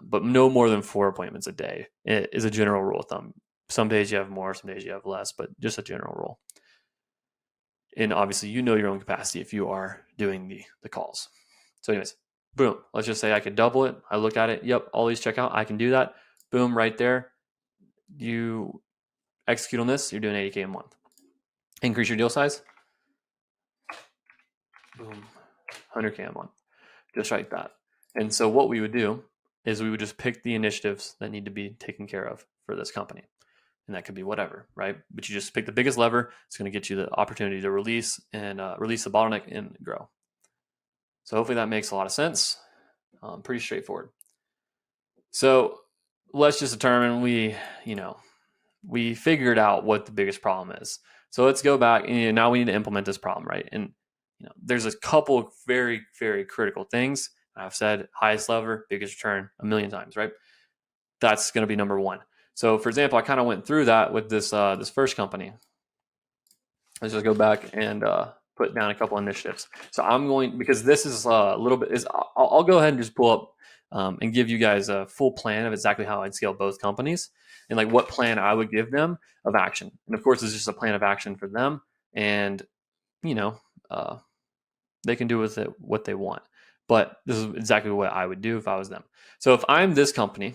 But no more than 4 appointments a day is a general rule of thumb. Some days you have more, some days you have less, but just a general rule. And obviously, your own capacity if you are doing the calls. So anyways, boom, let's just say I could double it. I look at it. Yep, all these check out. I can do that. Boom, right there. You execute on this, you're doing 80K a month. Increase your deal size. Boom, 100K a month. Just like that. And so what we would do is we would just pick the initiatives that need to be taken care of for this company. And that could be whatever, right? But you just pick the biggest lever. It's going to get you the opportunity to release the bottleneck and grow. So hopefully that makes a lot of sense. Pretty straightforward. So let's just determine we figured out what the biggest problem is. So let's go back and now we need to implement this problem, right? And there's a couple of very, very critical things. I've said highest lever, biggest return a million times, right? That's going to be number one. So for example, I kind of went through that with this first company. Let's just go back and put down a couple initiatives. So I'm going, because this is a little bit, I'll go ahead and just pull up and give you guys a full plan of exactly how I'd scale both companies and like what plan I would give them of action. And of course, it's just a plan of action for them. And, they can do with it what they want. But this is exactly what I would do if I was them. So if I'm this company,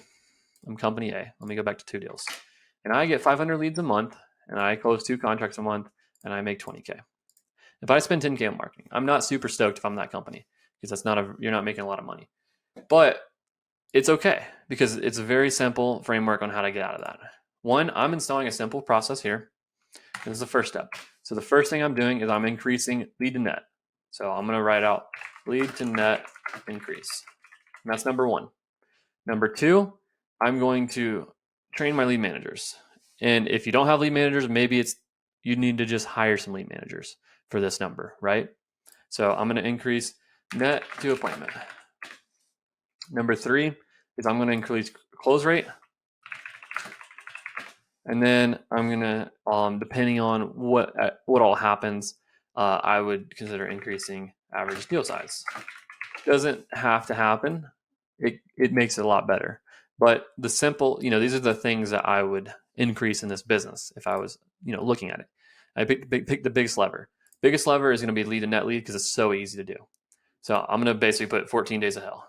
I'm company A. Let me go back to 2 deals. And I get 500 leads a month, and I close 2 contracts a month, and I make 20K. If I spend 10K on marketing, I'm not super stoked if I'm that company because you're not making a lot of money. But it's okay because it's a very simple framework on how to get out of that. One, I'm installing a simple process here. This is the first step. So the first thing I'm doing is I'm increasing lead to net. So I'm going to write out lead to net increase. And that's number one. Number two, I'm going to train my lead managers. And if you don't have lead managers, maybe you need to just hire some lead managers for this number, right? So I'm going to increase net to appointment. Number three is I'm going to increase close rate. And then I'm going to, depending on what all happens, I would consider increasing average deal size. Doesn't have to happen. It makes it a lot better. But the simple, these are the things that I would increase in this business if I was, looking at it. I pick the biggest lever. Biggest lever is going to be lead to net lead because it's so easy to do. So I'm going to basically put 14 days of hell.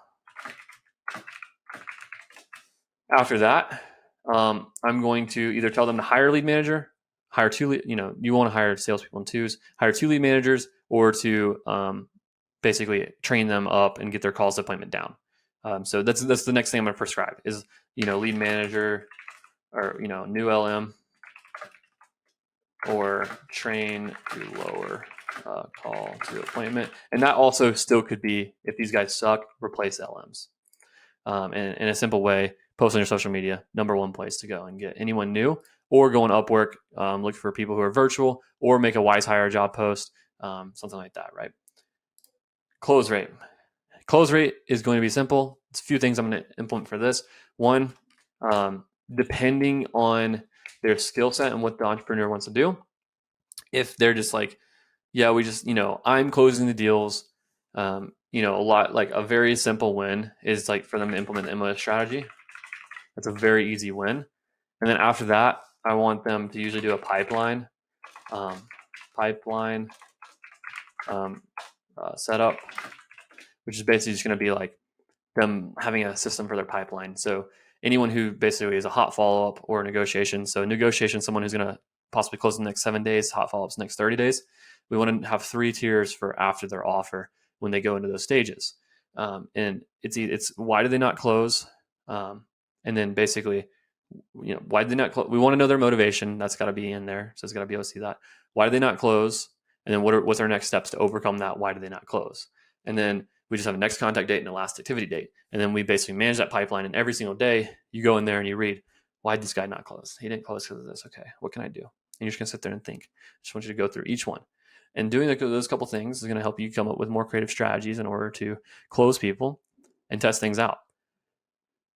After that, I'm going to either tell them to hire a lead manager, hire 2, you want to hire salespeople in 2s, hire 2 lead managers, or to basically train them up and get their calls to appointment down. So that's the next thing I'm going to prescribe is, lead manager or, new LM or train to lower call to appointment. And that also still could be, if these guys suck, replace LMs. And in a simple way, post on your social media, number one place to go and get anyone new, or go on Upwork, look for people who are virtual, or make a Wise Hire job post, something like that, right? Close rate. Close rate is going to be simple. It's a few things I'm going to implement for this. One, depending on their skill set and what the entrepreneur wants to do, if they're just like, yeah, we just, I'm closing the deals, a lot, like a very simple win is like for them to implement the MLS strategy. That's a very easy win. And then after that, I want them to usually do a pipeline setup, which is basically just going to be like them having a system for their pipeline. So anyone who basically is a hot follow-up or negotiation. So negotiation, someone who's going to possibly close in the next 7 days, hot follow-ups next 30 days. We want to have 3 tiers for after their offer when they go into those stages. And it's why do they not close? And then basically, why did they not close? We want to know their motivation. That's got to be in there. So it's got to be able to see that. Why do they not close? And then what's our next steps to overcome that? Why do they not close? And then we just have a next contact date and a last activity date. And then we basically manage that pipeline. And every single day you go in there and you read, why did this guy not close? He didn't close because of this. Okay, what can I do? And you're just going to sit there and think. I just want you to go through each one. And doing those couple things is going to help you come up with more creative strategies in order to close people and test things out.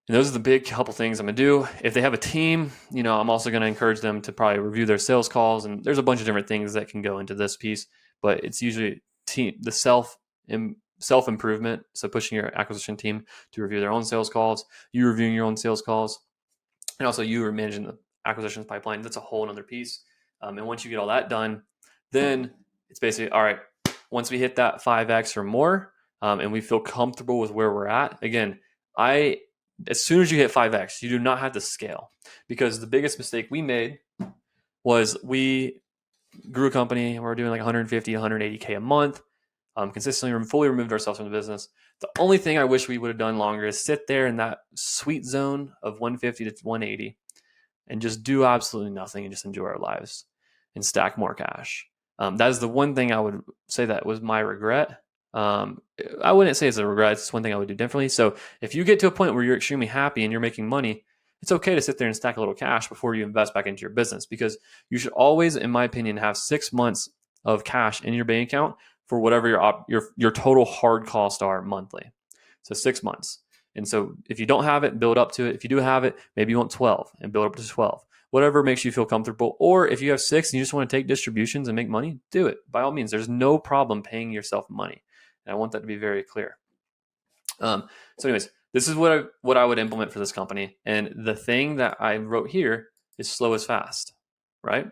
And those are the big couple things I'm going to do. If they have a team, I'm also going to encourage them to probably review their sales calls. And there's a bunch of different things that can go into this piece, but it's usually the self-improvement. So pushing your acquisition team to review their own sales calls, you reviewing your own sales calls, and also you are managing the acquisitions pipeline. That's a whole other piece. And once you get all that done, then it's basically, all right, once we hit that 5X or more, and we feel comfortable with where we're at, again, as soon as you hit 5X, you do not have to scale, because the biggest mistake we made was we grew a company. We're doing like 150, 180K a month. consistently fully removed ourselves from the business. The only thing I wish we would have done longer is sit there in that sweet zone of 150 to 180 and just do absolutely nothing and just enjoy our lives and stack more cash. That is the one thing I would say that was my regret. I wouldn't say it's a regret. It's one thing I would do differently. So if you get to a point where you're extremely happy and you're making money, it's okay to sit there and stack a little cash before you invest back into your business, because you should always, in my opinion, have 6 months of cash in your bank account for whatever your total hard costs are monthly. So 6 months. And so if you don't have it, build up to it. If you do have it, maybe you want 12 and build up to 12. Whatever makes you feel comfortable. Or if you have 6 and you just want to take distributions and make money, do it. By all means, there's no problem paying yourself money. And I want that to be very clear. So anyways, this is what I would implement for this company. And the thing that I wrote here is slow is fast, right?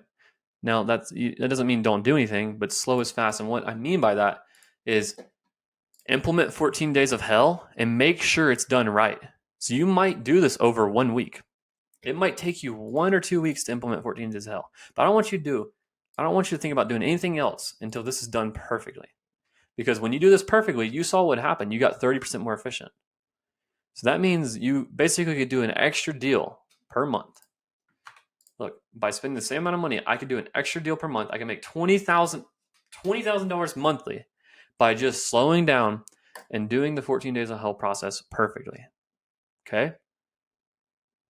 Now that doesn't mean don't do anything, but slow is fast. And what I mean by that is implement 14 days of hell and make sure it's done right. So you might do this over 1 week. It might take you 1 or 2 weeks to implement 14 days of hell. But I don't want you to think about doing anything else until this is done perfectly. Because when you do this perfectly, you saw what happened. You got 30% more efficient. So that means you basically could do an extra deal per month. Look, by spending the same amount of money, I could do an extra deal per month. I can make $20,000 monthly by just slowing down and doing the 14 days of hell process perfectly. Okay?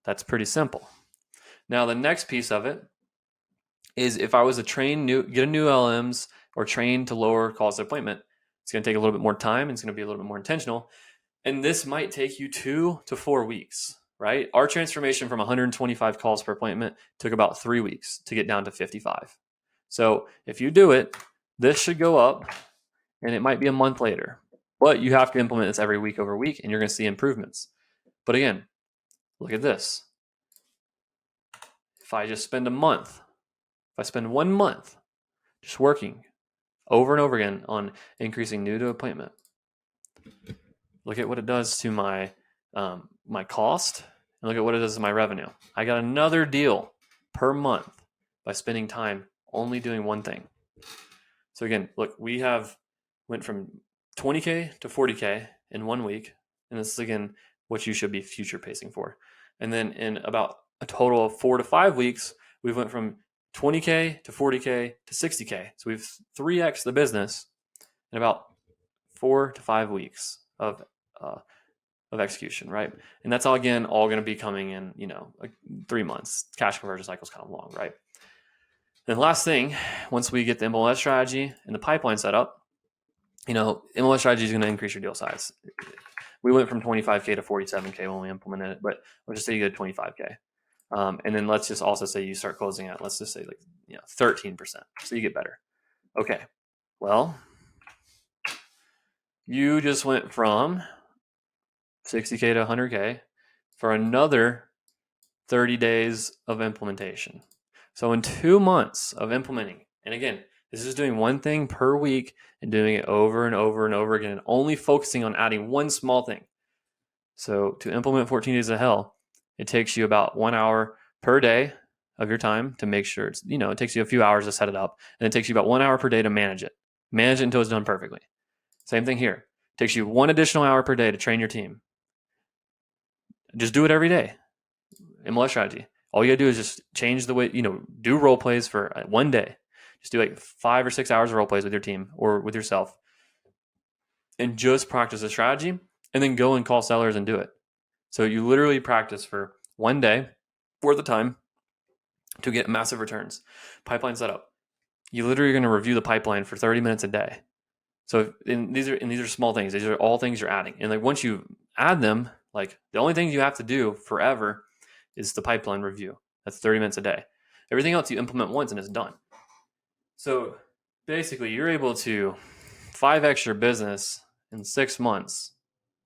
That's pretty simple. Now, the next piece of it is if I was to get a new LMs or train to lower calls to appointment, it's going to take a little bit more time. And it's going to be a little bit more intentional. And this might take you 2 to 4 weeks, right? Our transformation from 125 calls per appointment took about 3 weeks to get down to 55. So if you do it, this should go up and it might be a month later. But you have to implement this every week over week and you're going to see improvements. But again, look at this. If I just spend 1 month just working over and over again on increasing new to appointment, look at what it does to my cost, and look at what it does to my revenue. I got another deal per month by spending time only doing one thing. So again, look, we went from 20K to 40K in 1 week, and this is again what you should be future pacing for. And then in about a total of 4 to 5 weeks, we went from 20K to 40K to 60K. So we've 3x the business in about 4 to 5 weeks of execution, right? And that's all going to be coming in, like 3 months. Cash conversion cycle is kind of long, right? And the last thing, once we get the MLS strategy and the pipeline set up, MLS strategy is going to increase your deal size. We went from 25K to 47K when we implemented it, but let's just say you go to 25K. And then let's just also say you start closing at, let's just say 13%. So you get better. Okay. Well, you just went from 60K to 100K for another 30 days of implementation. So in 2 months of implementing, and again, this is doing one thing per week and doing it over and over and over again, and only focusing on adding one small thing. So to implement 14 days of hell, it takes you about 1 hour per day of your time to make sure it's, it takes you a few hours to set it up, and it takes you about 1 hour per day to manage it. Manage it until it's done perfectly. Same thing here. It takes you 1 additional hour per day to train your team. Just do it every day. MLS strategy. All you gotta do is just change the way, do role plays for 1 day. Just do like 5 or 6 hours of role plays with your team or with yourself, and just practice the strategy, and then go and call sellers and do it. So you literally practice for 1 day worth of time to get massive returns. Pipeline setup. You literally are going to review the pipeline for 30 minutes a day. So these are small things. These are all things you're adding. And once you add them, the only thing you have to do forever is the pipeline review. That's 30 minutes a day. Everything else you implement once and it's done. So basically you're able to 5x your business in 6 months.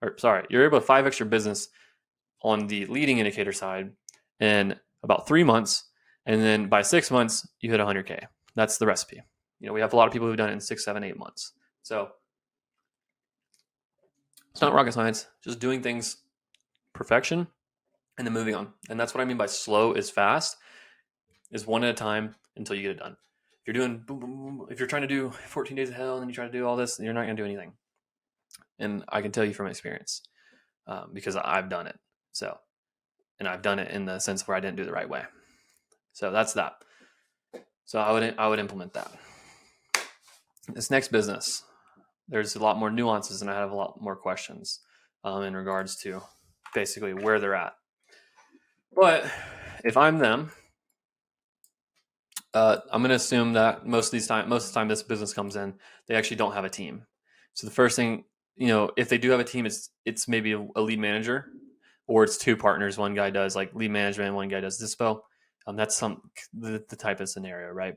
You're able to 5x your business on the leading indicator side in about 3 months. And then by 6 months, you hit 100K. That's the recipe. We have a lot of people who've done it in 6, 7, 8 months. So it's not rocket science, just doing things perfection and then moving on. And that's what I mean by slow is fast, is one at a time until you get it done. If you're doing boom, boom, boom, if you're trying to do 14 days of hell and then you try to do all this, you're not going to do anything. And I can tell you from experience because I've done it. So, and I've done it in the sense where I didn't do it the right way. So that's that. So I would implement that. This next business, there's a lot more nuances and I have a lot more questions in regards to basically where they're at. But if I'm them, I'm going to assume that most of the time this business comes in, they actually don't have a team. So the first thing, if they do have a team, it's maybe a lead manager, or it's two partners. One guy does like lead management, one guy does dispo. That's the type of scenario, right?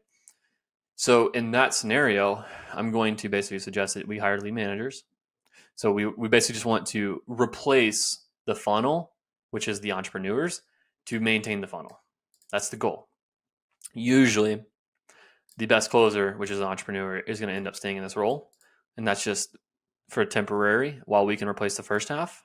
So in that scenario, I'm going to basically suggest that we hire lead managers. So we basically just want to replace the funnel, which is the entrepreneurs, to maintain the funnel. That's the goal. Usually, the best closer, which is an entrepreneur, is going to end up staying in this role. And that's just for temporary while we can replace the first half.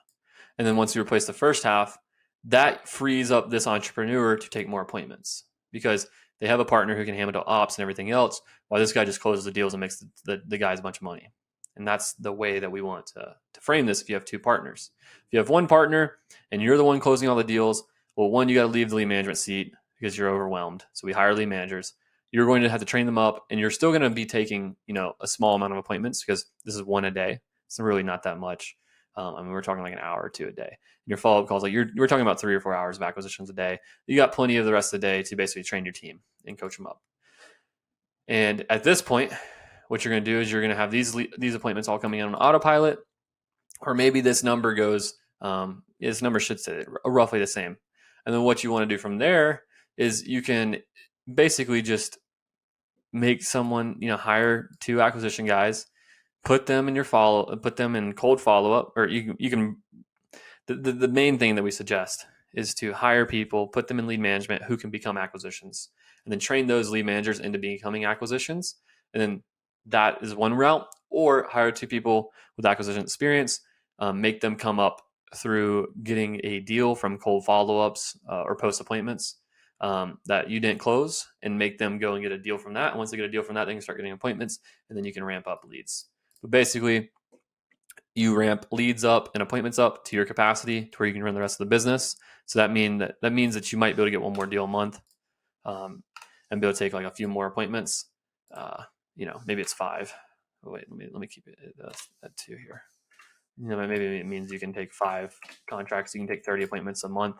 And then once you replace the first half, that frees up this entrepreneur to take more appointments because they have a partner who can handle ops and everything else while this guy just closes the deals and makes the guys a bunch of money. And that's the way that we want to frame this if you have two partners. If you have one partner and you're the one closing all the deals, well, one, you got to leave the lead management seat because you're overwhelmed. So we hire lead managers. You're going to have to train them up and you're still going to be taking, a small amount of appointments because this is one a day. It's really not that much. We're talking like an hour or two a day. And your follow-up calls, we're talking about 3 or 4 hours of acquisitions a day. You got plenty of the rest of the day to basically train your team and coach them up. And at this point, what you're going to do is you're going to have these appointments all coming in on autopilot, or maybe this number goes, this number should stay roughly the same. And then what you want to do from there is you can basically just make someone, hire 2 acquisition guys, put them in cold follow-up, or you can, the main thing that we suggest is to hire people, put them in lead management who can become acquisitions, and then train those lead managers into becoming acquisitions. And then that is one route, or hire 2 people with acquisition experience, make them come up through getting a deal from cold follow-ups or post appointments that you didn't close, and make them go and get a deal from that. And once they get a deal from that, they can start getting appointments, and then you can ramp up leads. But basically, you ramp leads up and appointments up to your capacity to where you can run the rest of the business. So that means that you might be able to get one more deal a month, and be able to take like a few more appointments. Maybe it's 5. Oh, wait, let me keep it at 2 here. Maybe it means you can take 5 contracts. You can take 30 appointments a month.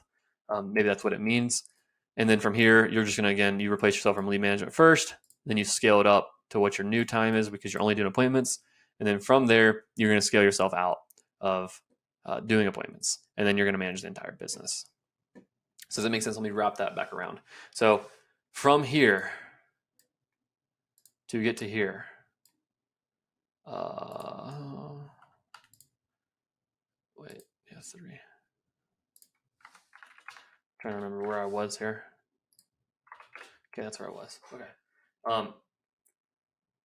Maybe that's what it means. And then from here, you're just going to, you replace yourself from lead management first. Then you scale it up to what your new time is because you're only doing appointments. And then from there, you're going to scale yourself out of doing appointments. And then you're going to manage the entire business. So does that make sense? Let me wrap that back around. So from here to get to here, yes, 3. Trying to remember where I was here. Okay, that's where I was. Okay.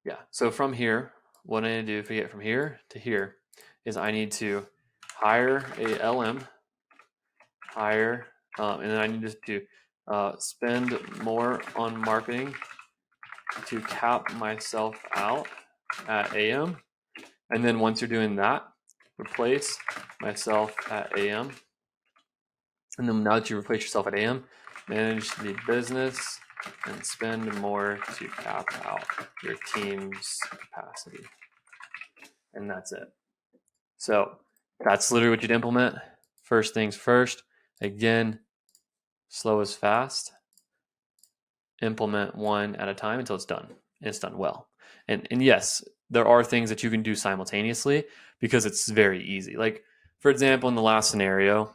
Yeah. So from here, what I need to do if we get from here to here is I need to hire a LM, and then I need to spend more on marketing to cap myself out at AM. And then once you're doing that, replace myself at AM. And then now that you replace yourself at AM, manage the business and spend more to cap out your team's capacity. And that's it. So that's literally what you'd implement. First things first. Again, slow is fast. Implement one at a time until it's done. And it's done well. And yes, there are things that you can do simultaneously because it's very easy. Like, for example, in the last scenario,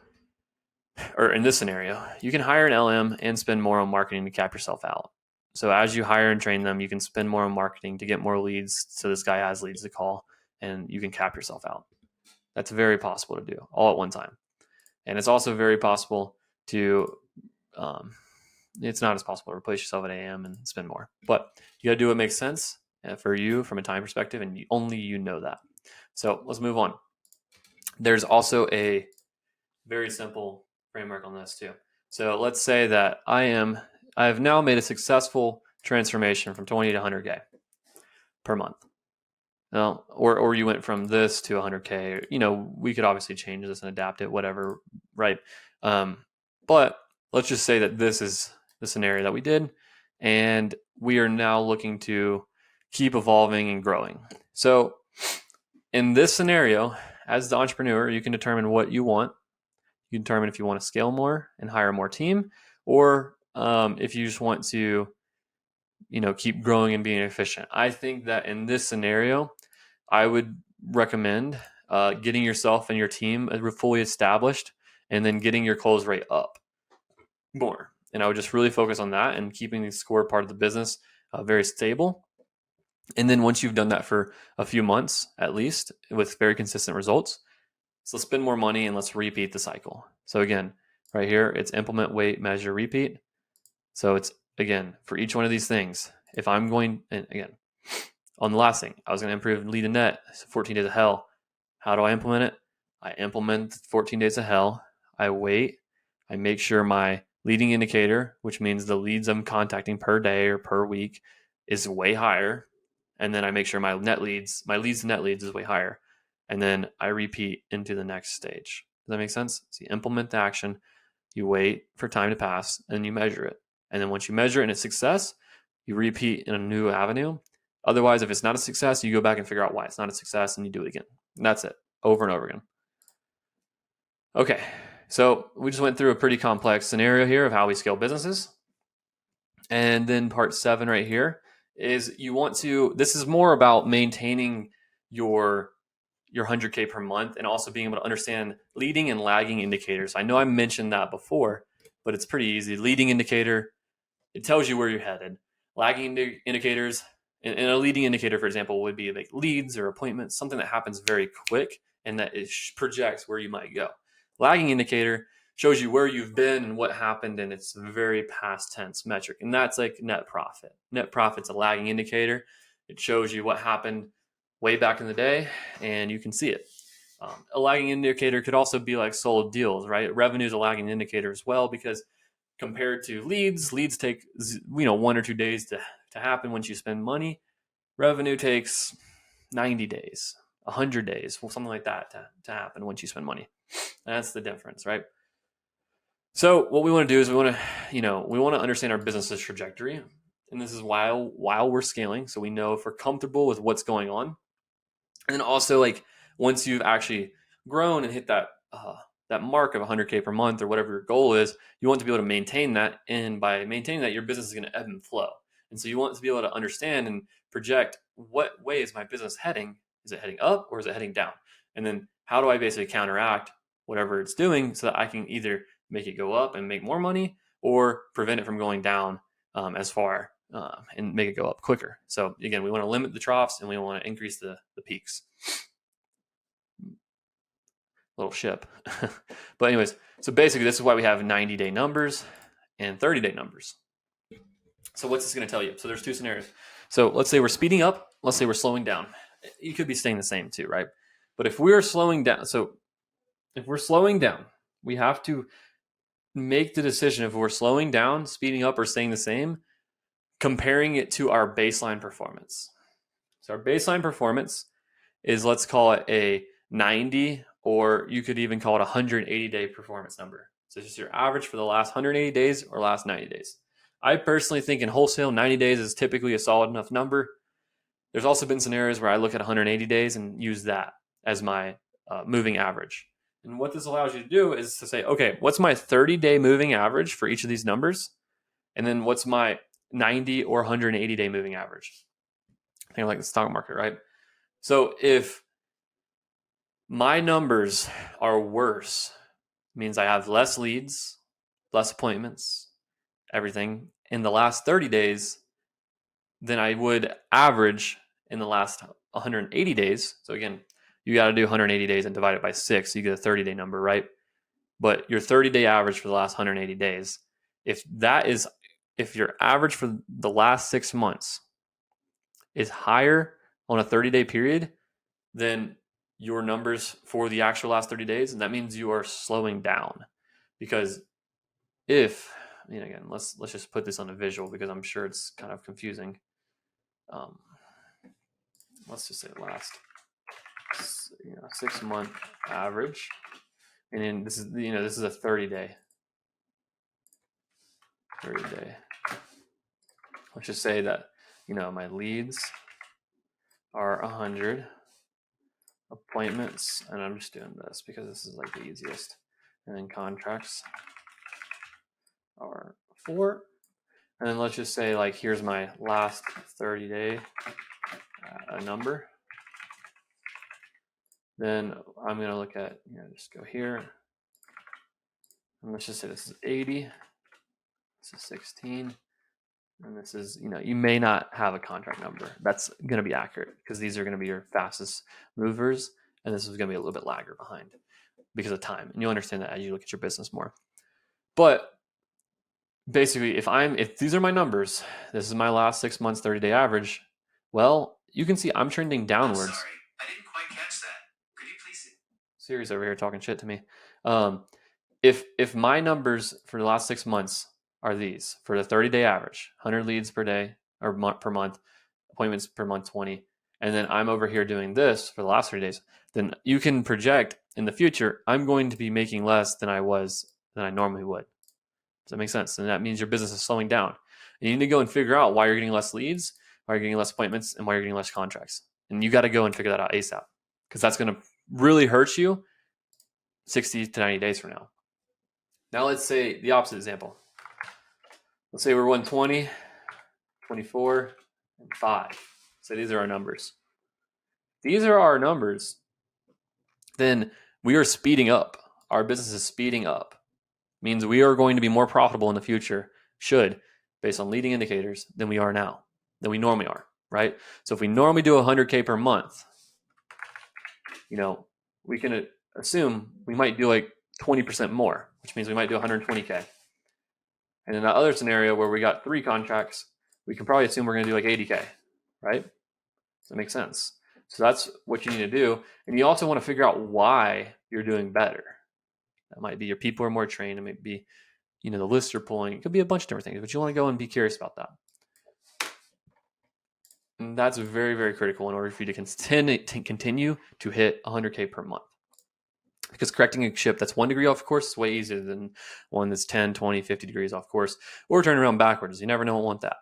or in this scenario, you can hire an LM and spend more on marketing to cap yourself out. So as you hire and train them, you can spend more on marketing to get more leads. So this guy has leads to call, and you can cap yourself out. That's very possible to do all at one time. And it's also very possible to, it's not as possible to replace yourself at AM and spend more. But you got to do what makes sense for you from a time perspective, and only you know that. So let's move on. There's also a very simple framework on this too. So let's say that I have now made a successful transformation from 20 to 100K per month. Well, or you went from this to 100K. We could obviously change this and adapt it, whatever, right? But let's just say that this is the scenario that we did, and we are now looking to keep evolving and growing. So in this scenario, as the entrepreneur, you can determine what you want. You can determine if you want to scale more and hire more team, or if you just want to, keep growing and being efficient. I think that in this scenario, I would recommend getting yourself and your team fully established, and then getting your close rate up more. And I would just really focus on that and keeping the score part of the business very stable. And then once you've done that for a few months, at least with very consistent results, so let's spend more money and let's repeat the cycle. So again, right here, it's implement, wait, measure, repeat. So it's, again, for each one of these things, if I'm going, and again, on the last thing, I was going to improve lead and net, 14 days of hell. How do I implement it? I implement 14 days of hell. I wait. I make sure my leading indicator, which means the leads I'm contacting per day or per week, is way higher. And then I make sure my leads to net leads is way higher. And then I repeat into the next stage. Does that make sense? So you implement the action, you wait for time to pass, and you measure it. And then once you measure it and it's success, you repeat in a new avenue. Otherwise, if it's not a success, you go back and figure out why it's not a success and you do it again. And that's it, over and over again. Okay, so we just went through a pretty complex scenario here of how we scale businesses. And then part 7 right here is this is more about maintaining your 100K per month and also being able to understand leading and lagging indicators. I know I mentioned that before, but it's pretty easy. Leading indicator, it tells you where you're headed. Lagging indicators, and a leading indicator, for example, would be like leads or appointments, something that happens very quick and that it projects where you might go. Lagging indicator shows you where you've been and what happened, and it's a very past tense metric. And that's like net profit. Net profit's a lagging indicator. It shows you what happened way back in the day, and you can see it. A lagging indicator could also be like sold deals, right? Revenue is a lagging indicator as well, because compared to leads take 1 or 2 days to happen once you spend money. Revenue takes 90 days, 100 days, something like that to happen once you spend money. That's the difference, right? So what we want to do is we want to understand our business's trajectory, and this is while we're scaling, so we know if we're comfortable with what's going on. And then also, like, once you've actually grown and hit that mark of 100K per month or whatever your goal is, you want to be able to maintain that. And by maintaining that, your business is going to ebb and flow. And so you want to be able to understand and project, what way is my business heading? Is it heading up or is it heading down? And then how do I basically counteract whatever it's doing so that I can either make it go up and make more money, or prevent it from going down as far and make it go up quicker. So again, we want to limit the troughs and we want to increase the peaks. Little ship. But anyways, so basically this is why we have 90-day numbers and 30-day numbers. So what's this going to tell you? So there's 2 scenarios. So let's say we're speeding up. Let's say we're slowing down. You could be staying the same too, right? But if we're slowing down, we have to make the decision if we're slowing down, speeding up, or staying the same, comparing it to our baseline performance. So our baseline performance is, let's call it a 90, or you could even call it a 180-day performance number. So it's just your average for the last 180 days or last 90 days. I personally think in wholesale, 90 days is typically a solid enough number. There's also been scenarios where I look at 180 days and use that as my moving average. And what this allows you to do is to say, okay, what's my 30-day moving average for each of these numbers? And then what's my 90 or 180-day moving average? Kind of like the stock market, right? So if my numbers are worse, it means I have less leads, less appointments, everything in the last 30 days than I would average in the last 180 days. So again, you got to do 180 days and divide it by 6. So you get a 30-day number, right? But your 30-day average for the last 180 days, if your average for the last 6 months is higher on a 30-day period than your numbers for the actual last 30 days, and that means you are slowing down. Because if again, let's just put this on a visual because I'm sure it's kind of confusing. Let's just say last 6 month average, and then this is a 30-day. Let's just say that my leads are 100, appointments, and I'm just doing this because this is like the easiest, and then contracts are 4, and then let's just say like here's my last 30-day number. Then I'm going to look at, just go here, and let's just say this is 80, this is 16, and this is, you may not have a contract number. That's going to be accurate because these are going to be your fastest movers, and this is going to be a little bit lagger behind because of time. And you'll understand that as you look at your business more. But basically, if these are my numbers, this is my last 6 months, 30-day average, well, you can see I'm trending downwards. Sorry, I didn't quite catch that. Could you please? Siri's over here talking shit to me. If my numbers for the last 6 months are these, for the 30-day average, 100 leads per day or per month, appointments per month 20, and then I'm over here doing this for the last 30 days, then you can project in the future I'm going to be making less than I normally would. Does that make sense? And that means your business is slowing down. And you need to go and figure out why you're getting less leads, why you're getting less appointments, and why you're getting less contracts. And you got to go and figure that out ASAP, because that's going to really hurt you 60 to 90 days from now. Now let's say the opposite example. Let's say we're 120, 24, and 5. So these are our numbers. These are our numbers. Then we are speeding up. Our business is speeding up. Means we are going to be more profitable in the future, based on leading indicators, than we are now, than we normally are, right? So if we normally do 100K per month, we can assume we might do like 20% more, which means we might do 120K. And in that other scenario where we got 3 contracts, we can probably assume we're going to do like 80K, right? Does that make sense? So that's what you need to do. And you also want to figure out why you're doing better. That might be your people are more trained. It might be, the lists are pulling. It could be a bunch of different things, but you want to go and be curious about that. And that's very, very critical in order for you to continue to hit 100K per month. Because correcting a ship that's 1 degree off course is way easier than one that's 10, 20, 50 degrees off course, or turning around backwards. You never know want that.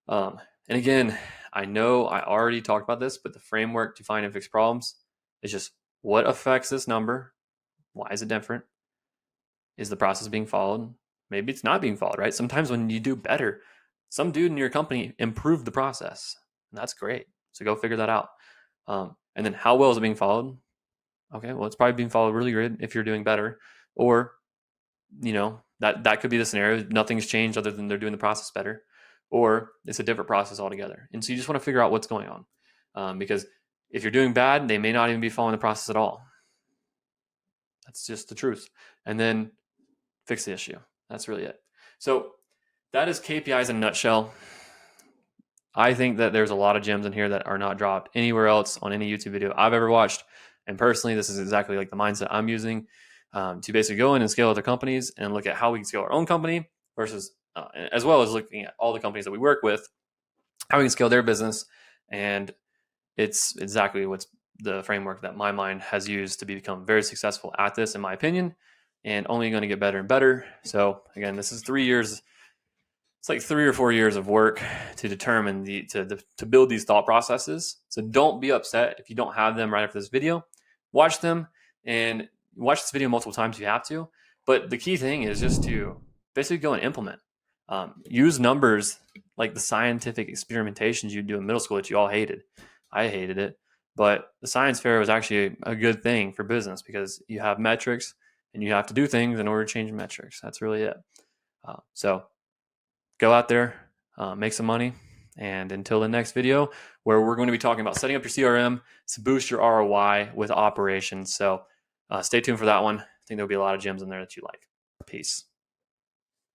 And again, I know I already talked about this, but the framework to find and fix problems is just what affects this number? Why is it different? Is the process being followed? Maybe it's not being followed, right? Sometimes when you do better, some dude in your company improved the process, and that's great. So go figure that out. And then how well is it being followed? Okay, well, it's probably being followed really good if you're doing better. Or, that could be the scenario. Nothing's changed other than they're doing the process better. Or it's a different process altogether. And so you just want to figure out what's going on. Because if you're doing bad, they may not even be following the process at all. That's just the truth. And then fix the issue. That's really it. So that is KPIs in a nutshell. I think that there's a lot of gems in here that are not dropped anywhere else on any YouTube video I've ever watched. And personally, this is exactly like the mindset I'm using to basically go in and scale other companies and look at how we can scale our own company versus, as well as looking at all the companies that we work with, how we can scale their business. And it's exactly what's the framework that my mind has used to become very successful at this, in my opinion, and only going to get better and better. So again, this is 3 years. It's like 3 or 4 years of work to determine to build these thought processes. So don't be upset if you don't have them right after this video. Watch them and watch this video multiple times if you have to. But the key thing is just to basically go and implement. Use numbers like the scientific experimentations you do in middle school that you all hated. I hated it. But the science fair was actually a good thing for business because you have metrics and you have to do things in order to change metrics. That's really it. So go out there, make some money. And until the next video, where we're going to be talking about setting up your CRM to boost your ROI with operations. So stay tuned for that one. I think there'll be a lot of gems in there that you like. Peace.